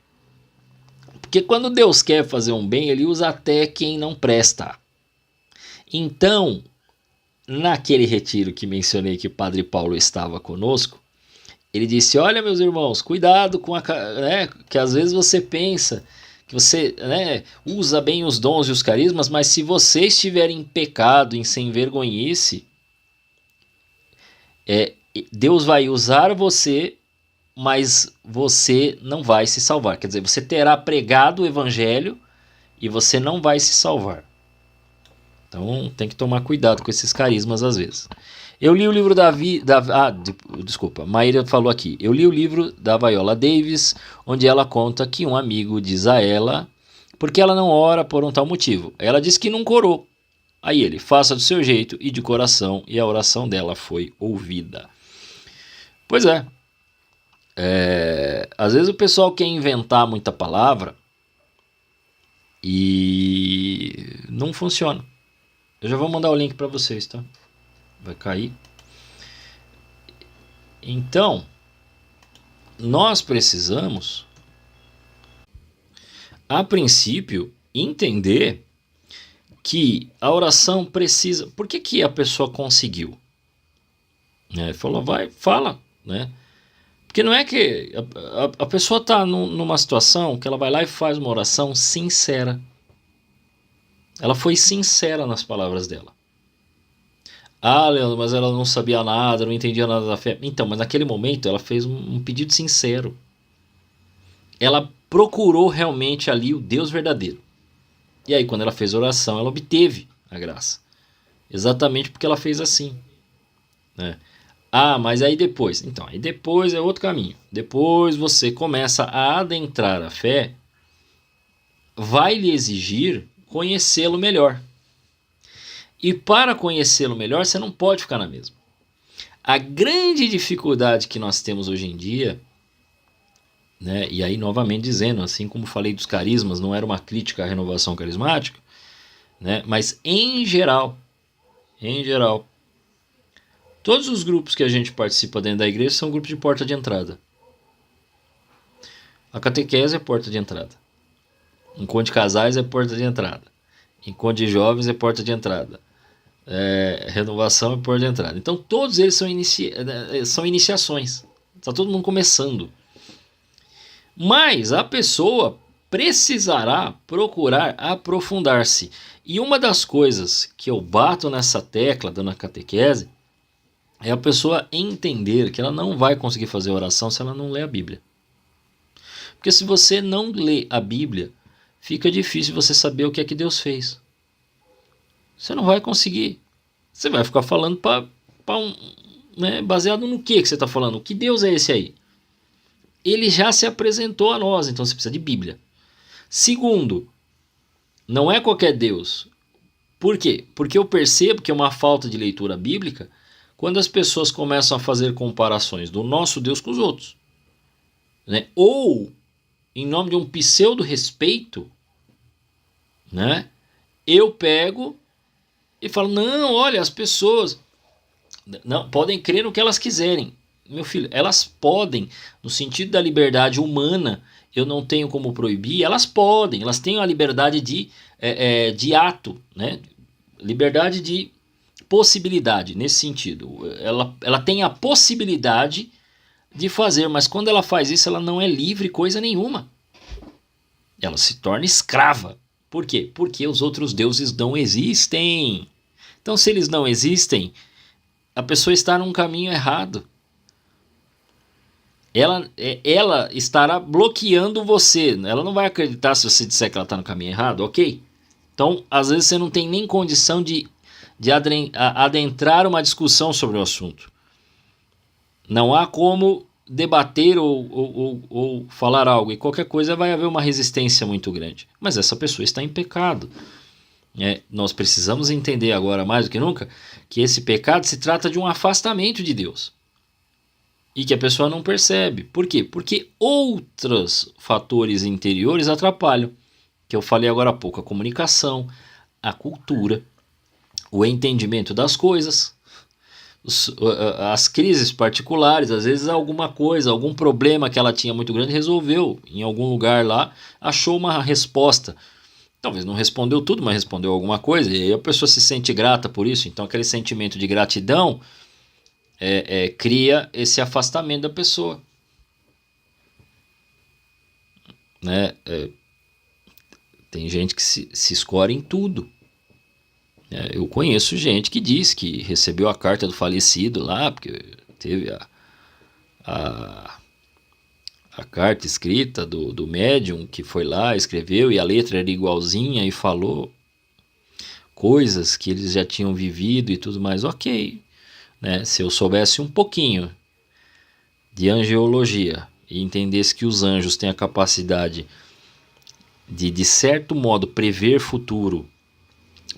Porque quando Deus quer fazer um bem, ele usa até quem não presta. Então, naquele retiro que mencionei que o Padre Paulo estava conosco, ele disse, olha meus irmãos, cuidado com que às vezes você pensa que você, né, usa bem os dons e os carismas, mas se você estiver em pecado, em sem vergonhice, Deus vai usar você, mas você não vai se salvar. Quer dizer, você terá pregado o evangelho e você não vai se salvar. Então tem que tomar cuidado com esses carismas às vezes. Eu li o livro desculpa, Maíra falou aqui. Eu li o livro da Viola Davis, onde ela conta que um amigo diz a ela porque ela não ora por um tal motivo. Ela diz que nunca orou. Aí ele, faça do seu jeito e de coração, e a oração dela foi ouvida. Pois é. Às vezes o pessoal quer inventar muita palavra e não funciona. Eu já vou mandar o link para vocês, tá? Vai cair. Então, nós precisamos, a princípio, entender que a oração precisa... Por que a pessoa conseguiu? Falou, vai, fala, né? Porque não é que a pessoa está numa situação que ela vai lá e faz uma oração sincera. Ela foi sincera nas palavras dela. Leandro, mas ela não sabia nada, não entendia nada da fé. Então, mas naquele momento ela fez um pedido sincero. Ela procurou realmente ali o Deus verdadeiro. E aí, quando ela fez a oração, ela obteve a graça. Exatamente porque ela fez assim. Né? Mas aí depois... Então, aí depois é outro caminho. Depois você começa a adentrar a fé, vai lhe exigir conhecê-lo melhor. E para conhecê-lo melhor, você não pode ficar na mesma. A grande dificuldade que nós temos hoje em dia, né, e aí novamente dizendo, assim como falei dos carismas, não era uma crítica à renovação carismática, né, mas em geral, Todos os grupos que a gente participa dentro da igreja são grupos de porta de entrada. A catequese é porta de entrada. Encontro de casais é porta de entrada. Encontro de jovens é porta de entrada. Renovação é porta de entrada. Então todos eles são iniciações. Está todo mundo começando. Mas a pessoa precisará procurar aprofundar-se. E uma das coisas que eu bato nessa tecla dando a catequese é a pessoa entender que ela não vai conseguir fazer oração se ela não ler a Bíblia. Porque se você não lê a Bíblia, fica difícil você saber o que é que Deus fez. Você não vai conseguir. Você vai ficar falando baseado no que você está falando? Que Deus é esse aí? Ele já se apresentou a nós, então você precisa de Bíblia. Segundo, não é qualquer Deus. Por quê? Porque eu percebo que é uma falta de leitura bíblica quando as pessoas começam a fazer comparações do nosso Deus com os outros. Né? Ou, em nome de um pseudo-respeito, né? Eu pego e falo, não, olha, as pessoas não podem crer no que elas quiserem. Meu filho, elas podem, no sentido da liberdade humana, eu não tenho como proibir, elas podem, elas têm a liberdade de ato, né? Liberdade de possibilidade, nesse sentido. Ela tem a possibilidade de fazer, mas quando ela faz isso, ela não é livre coisa nenhuma. Ela se torna escrava. Por quê? Porque os outros deuses não existem. Então, se eles não existem, a pessoa está num caminho errado. Ela estará bloqueando você. Ela não vai acreditar se você disser que ela está no caminho errado, ok? Então, às vezes você não tem nem condição de adentrar uma discussão sobre o assunto. Não há como debater ou falar algo. E qualquer coisa vai haver uma resistência muito grande. Mas essa pessoa está em pecado. Nós precisamos entender agora, mais do que nunca, que esse pecado se trata de um afastamento de Deus. E que a pessoa não percebe. Por quê? Porque outros fatores interiores atrapalham. Que eu falei agora há pouco. A comunicação, a cultura, o entendimento das coisas, as crises particulares. Às vezes alguma coisa, algum problema que ela tinha muito grande resolveu. Em algum lugar lá, achou uma resposta. Talvez não respondeu tudo, mas respondeu alguma coisa. E aí a pessoa se sente grata por isso. Então aquele sentimento de gratidão cria esse afastamento da pessoa. Né? Tem gente que se escora em tudo. Eu conheço gente que diz que recebeu a carta do falecido lá, porque teve a carta escrita do médium que foi lá, escreveu, e a letra era igualzinha e falou coisas que eles já tinham vivido e tudo mais. Ok, né? Se eu soubesse um pouquinho de angeologia e entendesse que os anjos têm a capacidade de certo modo prever futuro,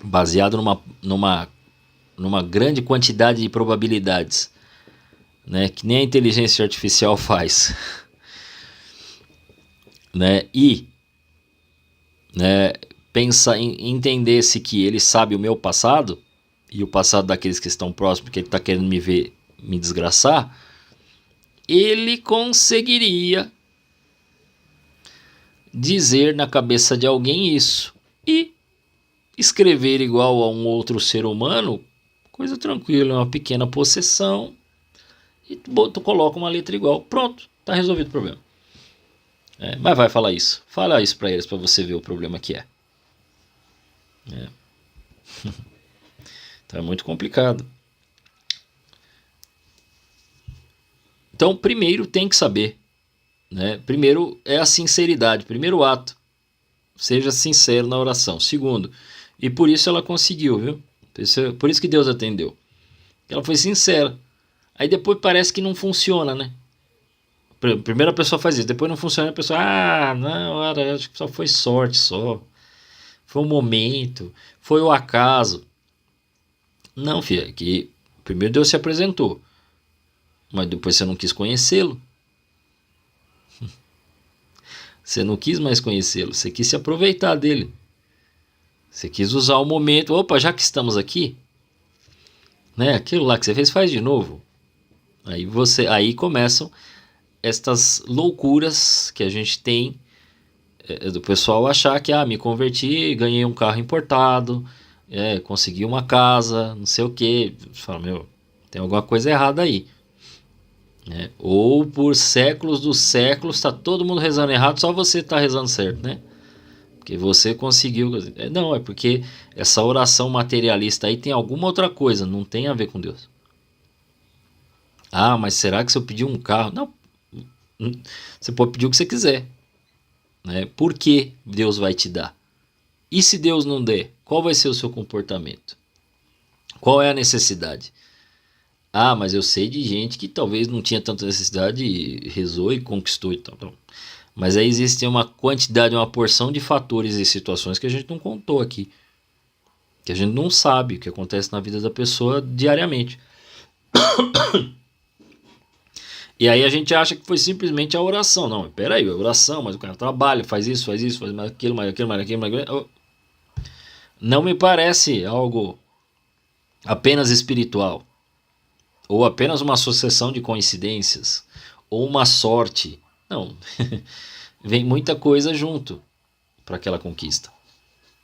baseado numa grande quantidade de probabilidades, né, que nem a inteligência artificial faz, né, e entendesse que ele sabe o meu passado e o passado daqueles que estão próximos, porque ele está querendo me ver me desgraçar, ele conseguiria dizer na cabeça de alguém isso e escrever igual a um outro ser humano, coisa tranquila, uma pequena possessão, e tu coloca uma letra igual, pronto, tá resolvido o problema. Mas vai falar isso, fala isso para eles, para você ver o problema que é. Então é muito complicado. Então primeiro tem que saber, né? Primeiro é a sinceridade, primeiro ato, seja sincero na oração. Segundo, e por isso ela conseguiu, viu? Por isso que Deus atendeu. Ela foi sincera. Aí depois parece que não funciona, né? Primeiro a pessoa faz isso, depois não funciona, a pessoa, não, acho que só foi sorte, só. Foi um momento, foi o acaso. Não, filha, que primeiro Deus se apresentou, mas depois você não quis conhecê-lo. Você não quis mais conhecê-lo, você quis se aproveitar dele. Você quis usar o momento, opa, já que estamos aqui, né? Aquilo lá que você fez, faz de novo. Aí começam estas loucuras que a gente tem, do pessoal achar que me converti, ganhei um carro importado, consegui uma casa, não sei o que. Fala, meu, tem alguma coisa errada aí. Ou por séculos dos séculos está todo mundo rezando errado, só você está rezando certo, né? Porque você conseguiu. Não, é porque essa oração materialista aí tem alguma outra coisa, não tem a ver com Deus. Mas será que se eu pedir um carro? Não, você pode pedir o que você quiser, né? Por que Deus vai te dar? E se Deus não der, qual vai ser o seu comportamento? Qual é a necessidade? Mas eu sei de gente que talvez não tinha tanta necessidade e rezou e conquistou e tal. Mas aí existe uma quantidade, uma porção de fatores e situações que a gente não contou aqui. Que a gente não sabe o que acontece na vida da pessoa diariamente. E aí a gente acha que foi simplesmente a oração. Não, peraí, a oração, mas o cara trabalha, faz isso, faz mais aquilo, mais aquilo, mais aquilo, mais aquilo. Não me parece algo apenas espiritual. Ou apenas uma sucessão de coincidências. Ou uma sorte. Não. Vem muita coisa junto para aquela conquista.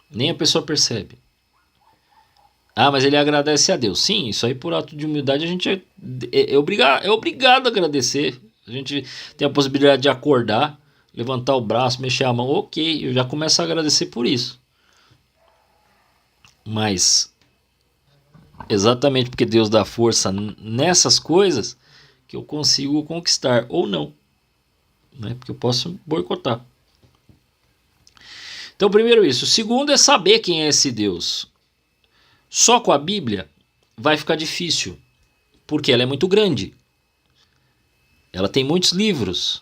Nem a pessoa percebe. Mas ele agradece a Deus. Sim, isso aí por ato de humildade a gente é obrigado a agradecer. A gente tem a possibilidade de acordar, levantar o braço, mexer a mão. Ok, eu já começo a agradecer por isso. Mas exatamente porque Deus dá força nessas coisas que eu consigo conquistar ou não, né? Porque eu posso boicotar. Então, primeiro isso. Segundo é saber quem é esse Deus. Só com a Bíblia vai ficar difícil, porque ela é muito grande. Ela tem muitos livros.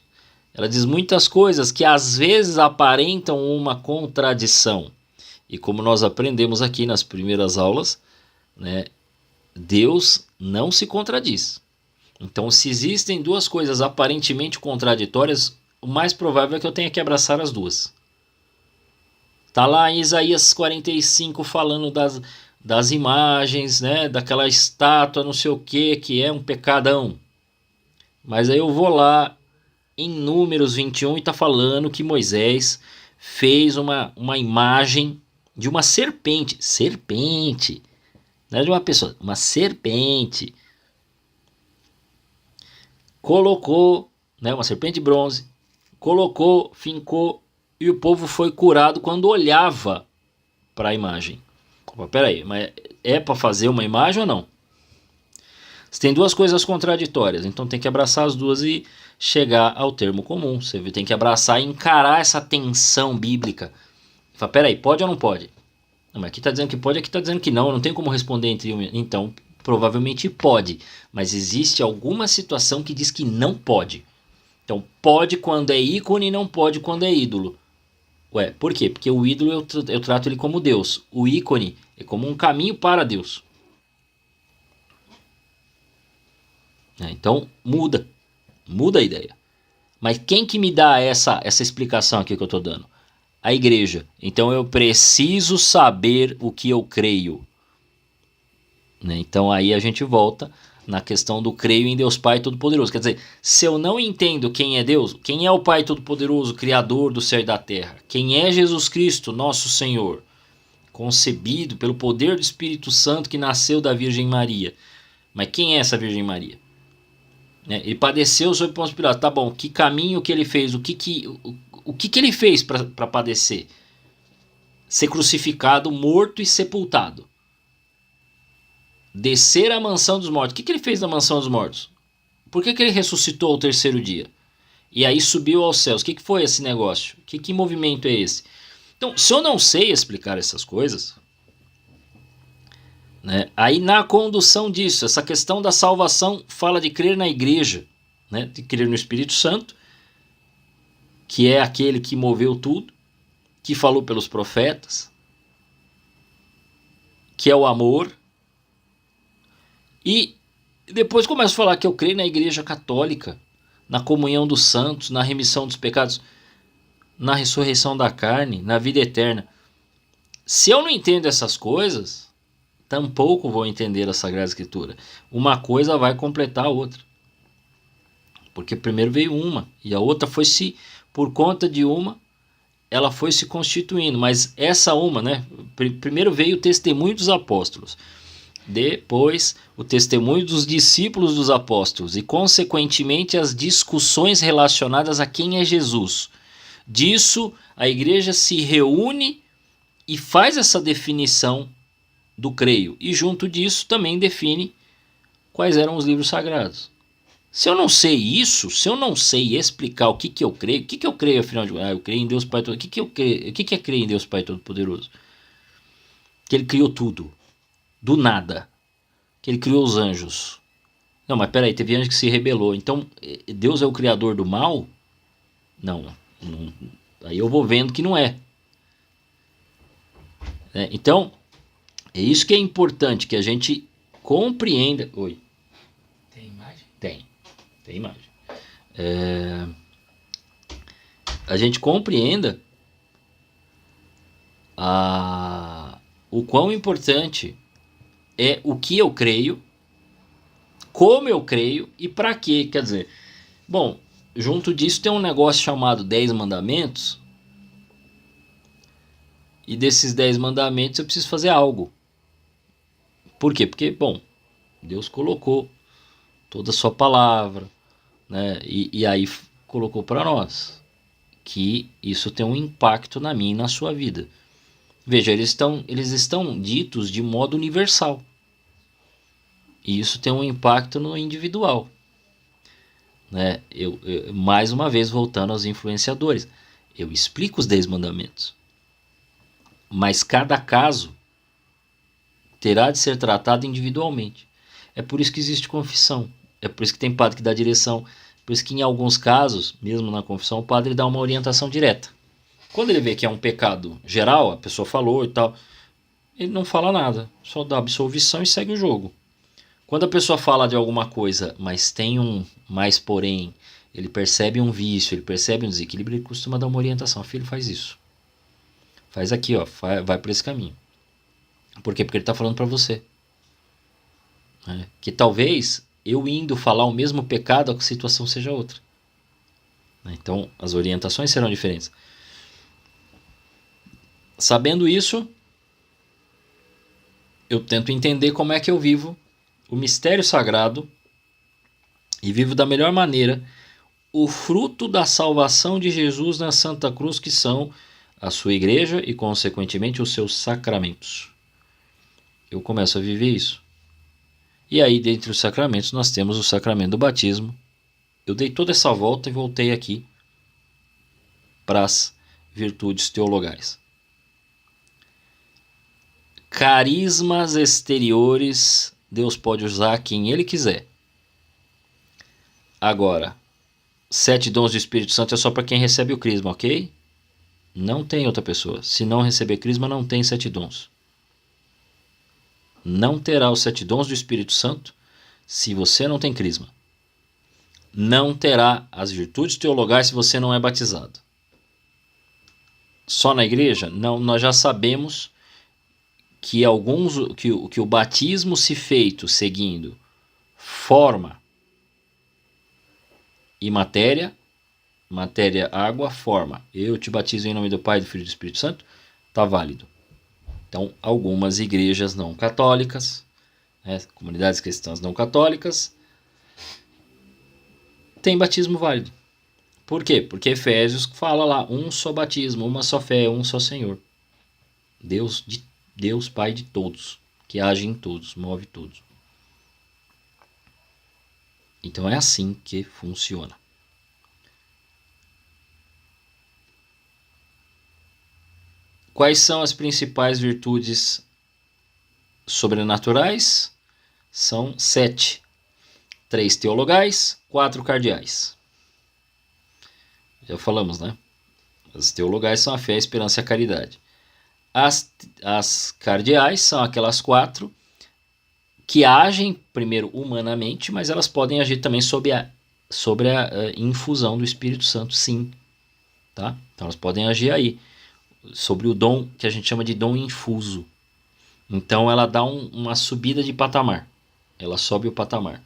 Ela diz muitas coisas que às vezes aparentam uma contradição. E como nós aprendemos aqui nas primeiras aulas, né, Deus não se contradiz. Então, se existem duas coisas aparentemente contraditórias, o mais provável é que eu tenha que abraçar as duas. Está lá em Isaías 45 falando das imagens, né, daquela estátua não sei o que é um pecadão. Mas aí eu vou lá em Números 21 e está falando que Moisés fez uma imagem de uma serpente. Serpente. Não é de uma pessoa, uma serpente. Colocou, né, uma serpente de bronze. Colocou, fincou e o povo foi curado quando olhava para a imagem. Peraí, mas é para fazer uma imagem ou não? Você tem duas coisas contraditórias, então tem que abraçar as duas e chegar ao termo comum. Você tem que abraçar e encarar essa tensão bíblica. Fala, peraí, pode ou não pode? Não, mas aqui está dizendo que pode, aqui está dizendo que não. Eu não tenho como responder entre um. Então, provavelmente pode. Mas existe alguma situação que diz que não pode. Então, pode quando é ícone e não pode quando é ídolo. Ué, por quê? Porque o ídolo eu trato ele como Deus. O ícone é como um caminho para Deus. Então, muda a ideia. Mas quem que me dá essa explicação aqui que eu estou dando? A igreja. Então eu preciso saber o que eu creio. Então aí a gente volta na questão do creio em Deus Pai Todo-Poderoso. Quer dizer, se eu não entendo quem é Deus, quem é o Pai Todo-Poderoso, Criador do céu e da terra, quem é Jesus Cristo, nosso Senhor, concebido pelo poder do Espírito Santo que nasceu da Virgem Maria. Mas quem é essa Virgem Maria? Ele padeceu sob Pôncio Pilatos. Tá bom, que caminho que ele fez? O que ele fez para padecer? Ser crucificado, morto e sepultado. Descer à mansão dos mortos. O que ele fez na mansão dos mortos? Por que ele ressuscitou ao terceiro dia? E aí subiu aos céus. O que foi esse negócio? Que movimento é esse? Então, se eu não sei explicar essas coisas, né, aí na condução disso, essa questão da salvação fala de crer na igreja, né, de crer no Espírito Santo, que é aquele que moveu tudo, que falou pelos profetas, que é o amor. E depois começa a falar que eu creio na igreja católica, na comunhão dos santos, na remissão dos pecados, na ressurreição da carne, na vida eterna. Se eu não entendo essas coisas, tampouco vou entender a Sagrada Escritura. Uma coisa vai completar a outra. Porque primeiro veio uma, e a outra foi por conta de uma, ela foi se constituindo. Mas essa uma, né? Primeiro veio o testemunho dos apóstolos. Depois, o testemunho dos discípulos dos apóstolos. E, consequentemente, as discussões relacionadas a quem é Jesus. Disso, a igreja se reúne e faz essa definição do creio. E junto disso também define quais eram os livros sagrados. Se eu não sei isso, se eu não sei explicar o que eu creio, o que eu creio afinal de contas? Eu creio em Deus Pai Todo. O que é crer em Deus Pai Todo-Poderoso? Que Ele criou tudo, do nada. Que Ele criou os anjos. Não, mas peraí, teve anjo que se rebelou. Então, Deus é o criador do mal? Não. Aí eu vou vendo que não é. Então, é isso que é importante, que a gente compreenda. Oi. Tem imagem? Tem imagem. A gente compreenda o quão importante é o que eu creio, como eu creio e para quê. Quer dizer, bom, junto disso tem um negócio chamado 10 mandamentos. E desses 10 mandamentos eu preciso fazer algo. Por quê? Porque, bom, Deus colocou toda a sua palavra, né? E aí colocou para nós que isso tem um impacto na minha e na sua vida. Veja, eles estão ditos de modo universal. E isso tem um impacto no individual. Né? Eu, mais uma vez, voltando aos influenciadores, eu explico os 10 mandamentos. Mas cada caso terá de ser tratado individualmente. É por isso que existe confissão. É por isso que tem padre que dá direção. Por isso que em alguns casos, mesmo na confissão, o padre dá uma orientação direta. Quando ele vê que é um pecado geral, a pessoa falou e tal, ele não fala nada. Só dá absolvição e segue o jogo. Quando a pessoa fala de alguma coisa, mas tem um mais porém, ele percebe um vício, ele percebe um desequilíbrio, ele costuma dar uma orientação. Filho, faz isso. Faz aqui, ó, vai por esse caminho. Por quê? Porque ele está falando para você. Que talvez eu indo falar o mesmo pecado, a situação seja outra. Então, as orientações serão diferentes. Sabendo isso, eu tento entender como é que eu vivo o mistério sagrado e vivo da melhor maneira o fruto da salvação de Jesus na Santa Cruz, que são a sua igreja e, consequentemente, os seus sacramentos. Eu começo a viver isso. E aí, dentre os sacramentos, nós temos o sacramento do batismo. Eu dei toda essa volta e voltei aqui para as virtudes teologais. Carismas exteriores, Deus pode usar quem Ele quiser. Agora, 7 dons do Espírito Santo é só para quem recebe o crisma, ok? Não tem outra pessoa. Se não receber crisma, não tem 7 dons. Não terá os 7 dons do Espírito Santo se você não tem crisma. Não terá as virtudes teologais se você não é batizado. Só na igreja? Não, nós já sabemos que que o batismo se feito seguindo forma e matéria, água, forma. Eu te batizo em nome do Pai, do Filho e do Espírito Santo, está válido. Então, algumas igrejas não católicas, comunidades cristãs não católicas, têm batismo válido. Por quê? Porque Efésios fala lá, um só batismo, uma só fé, um só Senhor. Deus Pai de todos, que age em todos, move todos. Então é assim que funciona. Quais são as principais virtudes sobrenaturais? São 7. 3 teologais, 4 cardeais. Já falamos, né? As teologais são a fé, a esperança e a caridade. As cardeais são aquelas 4 que agem primeiro humanamente, mas elas podem agir também sobre a infusão do Espírito Santo, sim. Tá? Então elas podem agir aí, sobre o dom que a gente chama de dom infuso. Então ela dá uma subida de patamar. Ela sobe o patamar.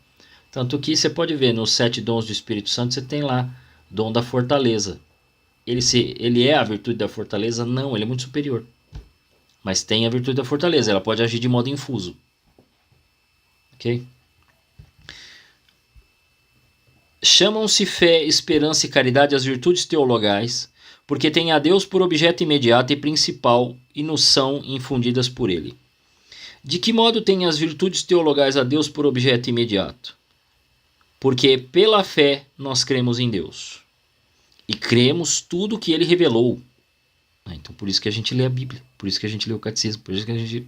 Tanto que você pode ver nos 7 dons do Espírito Santo, você tem lá dom da fortaleza. Ele é a virtude da fortaleza? Não, ele é muito superior. Mas tem a virtude da fortaleza, ela pode agir de modo infuso. Ok? Chamam-se fé, esperança e caridade as virtudes teologais, porque têm a Deus por objeto imediato e principal e nos são infundidas por ele. De que modo têm as virtudes teologais a Deus por objeto imediato? Porque pela fé nós cremos em Deus. E cremos tudo o que ele revelou. Então por isso que a gente lê a Bíblia, por isso que a gente lê o Catecismo, por isso que a gente...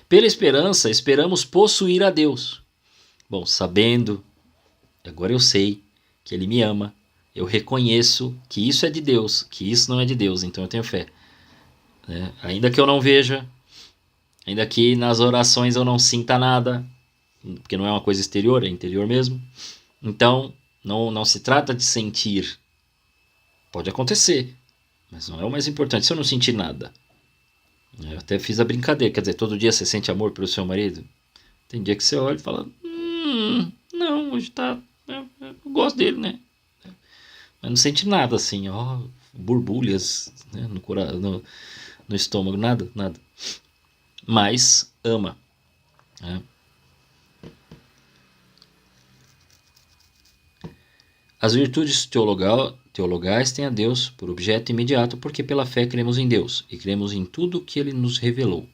Pela esperança, esperamos possuir a Deus. Bom, sabendo, agora eu sei que ele me ama, eu reconheço que isso é de Deus, que isso não é de Deus, então eu tenho fé. Ainda que eu não veja, ainda que nas orações eu não sinta nada, porque não é uma coisa exterior, é interior mesmo. Então, não se trata de sentir. Pode acontecer, mas não é o mais importante. Se eu não sentir nada, eu até fiz a brincadeira, quer dizer, todo dia você sente amor pelo seu marido? Tem dia que você olha e fala, não, hoje tá, eu gosto dele, né? Mas não sente nada assim, borbulhas, né, no estômago, nada. Mas ama, né? As virtudes teologais têm a Deus por objeto imediato, porque pela fé cremos em Deus e cremos em tudo que ele nos revelou.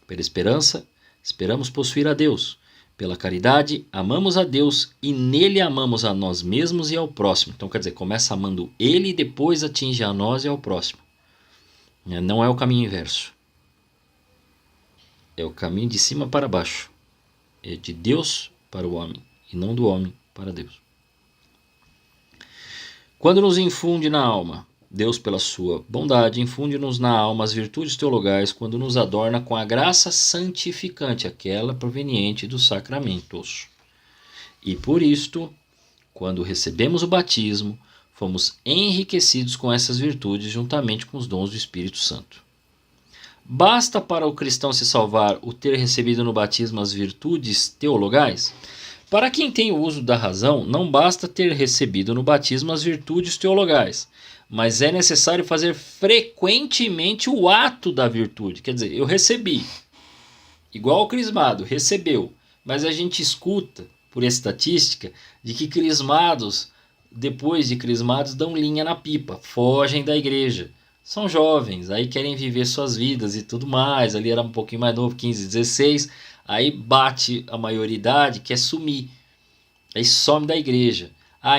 Pela esperança, esperamos possuir a Deus. Pela caridade, amamos a Deus e nele amamos a nós mesmos e ao próximo. Então, quer dizer, começa amando ele e depois atinge a nós e ao próximo. Não é o caminho inverso. É o caminho de cima para baixo. É de Deus para o homem e não do homem para Deus. Quando nos infunde na alma, Deus, pela sua bondade, infunde-nos na alma as virtudes teologais quando nos adorna com a graça santificante, aquela proveniente dos sacramentos. E por isto, quando recebemos o batismo, fomos enriquecidos com essas virtudes juntamente com os dons do Espírito Santo. Basta para o cristão se salvar o ter recebido no batismo as virtudes teologais? Para quem tem o uso da razão, não basta ter recebido no batismo as virtudes teologais, mas é necessário fazer frequentemente o ato da virtude. Quer dizer, eu recebi, igual o crismado, recebeu, mas a gente escuta, por estatística, de que crismados, depois de crismados, dão linha na pipa, fogem da igreja. São jovens, aí querem viver suas vidas e tudo mais, ali era um pouquinho mais novo, 15, 16... Aí bate a maioridade, quer sumir. Aí some da igreja.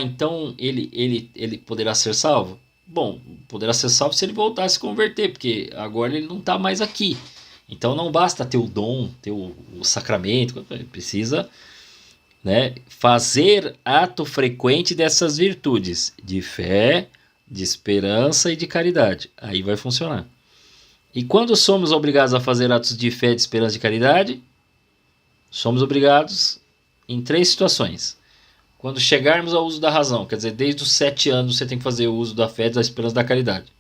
Então ele poderá ser salvo? Bom, poderá ser salvo se ele voltar a se converter, porque agora ele não está mais aqui. Então não basta ter o dom, ter o sacramento, precisa, né, fazer ato frequente dessas virtudes, de fé, de esperança e de caridade. Aí vai funcionar. E quando somos obrigados a fazer atos de fé, de esperança e de caridade? Somos obrigados em 3 situações. Quando chegarmos ao uso da razão, quer dizer, desde os 7 anos você tem que fazer o uso da fé, da esperança e da caridade.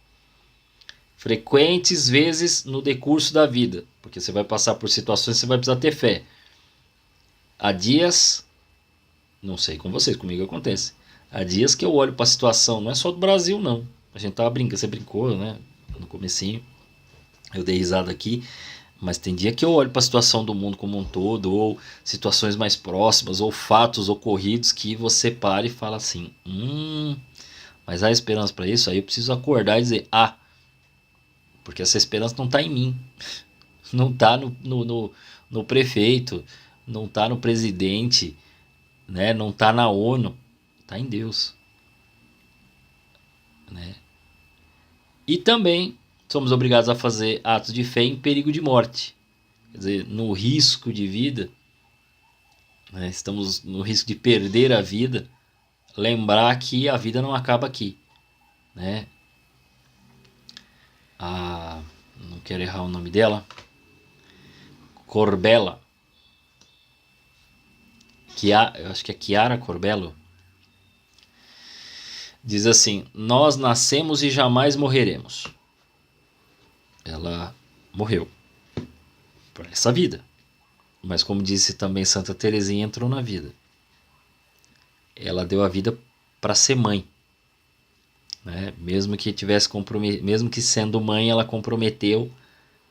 Frequentes vezes no decurso da vida, porque você vai passar por situações que você vai precisar ter fé. Há dias, não sei com vocês, comigo acontece. Há dias que eu olho para a situação, não é só do Brasil não. A gente tava brincando, você brincou, né? No comecinho, eu dei risada aqui. Mas tem dia que eu olho para a situação do mundo como um todo, ou situações mais próximas, ou fatos ocorridos que você para e fala assim, mas há esperança para isso? Aí eu preciso acordar e dizer, porque essa esperança não está em mim, não está no prefeito, não está no presidente, né? Não está na ONU, está em Deus. Né? E também somos obrigados a fazer atos de fé em perigo de morte. Quer dizer, no risco de vida, né, estamos no risco de perder a vida, lembrar que a vida não acaba aqui. Né? Não quero errar o nome dela. Corbella. Eu acho que é Chiara Corbello. Diz assim, nós nascemos e jamais morreremos. Ela morreu. para essa vida. Mas como disse também Santa Teresinha, entrou na vida. Ela deu a vida para ser mãe, né? Mesmo que tivesse mesmo que sendo mãe, ela comprometeu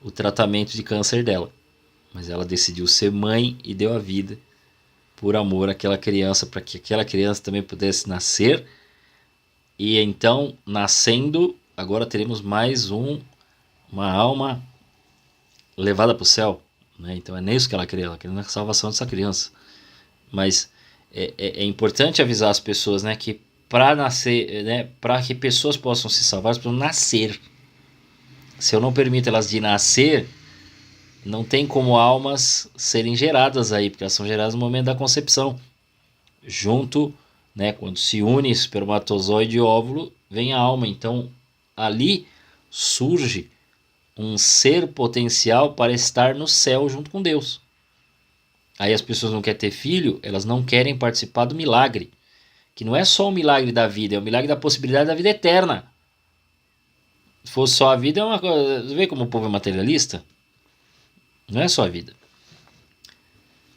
o tratamento de câncer dela. Mas ela decidiu ser mãe e deu a vida por amor àquela criança, para que aquela criança também pudesse nascer. E então, nascendo, agora teremos mais uma alma levada para o céu, né? Então é nisso que ela queria na salvação dessa criança. Mas é importante avisar as pessoas, né, que para nascer, né, para que pessoas possam se salvar, elas precisam nascer. Se eu não permito elas de nascer, não tem como almas serem geradas aí, porque elas são geradas no momento da concepção. Junto, né, quando se une espermatozoide e óvulo, vem a alma. Então, ali surge um ser potencial para estar no céu junto com Deus. Aí as pessoas não querem ter filho, elas não querem participar do milagre, que não é só o milagre da vida, é o milagre da possibilidade da vida eterna. Se fosse só a vida, é uma coisa. Você vê como o povo é materialista? Não é só a vida.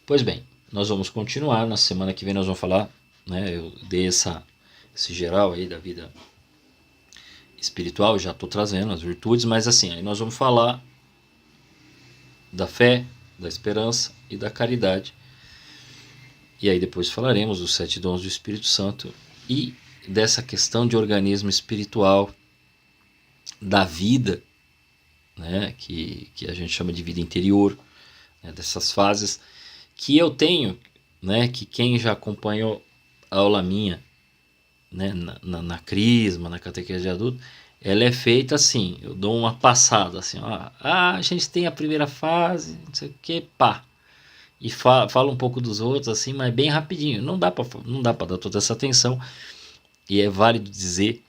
Pois bem, nós vamos continuar. Na semana que vem nós vamos falar, né? Eu dei esse geral aí da vida espiritual, já estou trazendo as virtudes, mas assim, aí nós vamos falar da fé, da esperança e da caridade. E aí depois falaremos dos 7 dons do Espírito Santo e dessa questão de organismo espiritual, da vida, né, que a gente chama de vida interior, né, dessas fases que eu tenho, né, que quem já acompanhou a aula minha, né, na Crisma, na catequese de adulto, ela é feita assim, eu dou uma passada assim, ó, a gente tem a primeira fase, não sei o que, pá, e fala um pouco dos outros assim, mas bem rapidinho, não dá para dar toda essa atenção. E é válido dizer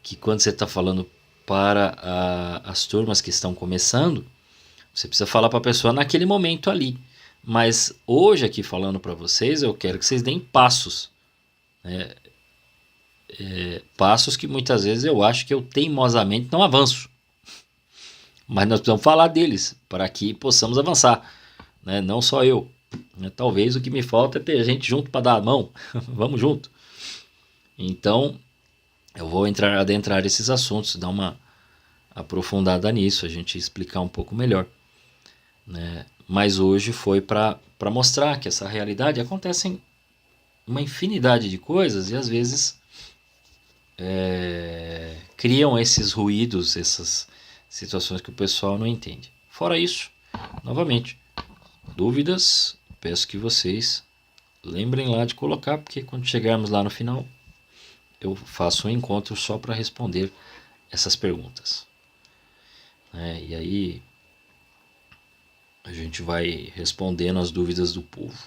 que quando você está falando para as turmas que estão começando, você precisa falar para a pessoa naquele momento ali. Mas hoje aqui falando para vocês, eu quero que vocês deem passos, né? Passos que muitas vezes eu acho que eu teimosamente não avanço. Mas nós precisamos falar deles para que possamos avançar, né? Não só eu, né? Talvez o que me falta é ter gente junto para dar a mão. Vamos junto. Então eu vou adentrar esses assuntos, dar uma aprofundada nisso, a gente explicar um pouco melhor, né? Mas hoje foi para mostrar que essa realidade acontece em uma infinidade de coisas e às vezes criam esses ruídos, essas situações que o pessoal não entende. Fora isso, novamente, dúvidas, peço que vocês lembrem lá de colocar, porque quando chegarmos lá no final, eu faço um encontro só para responder essas perguntas. E aí a gente vai respondendo as dúvidas do povo.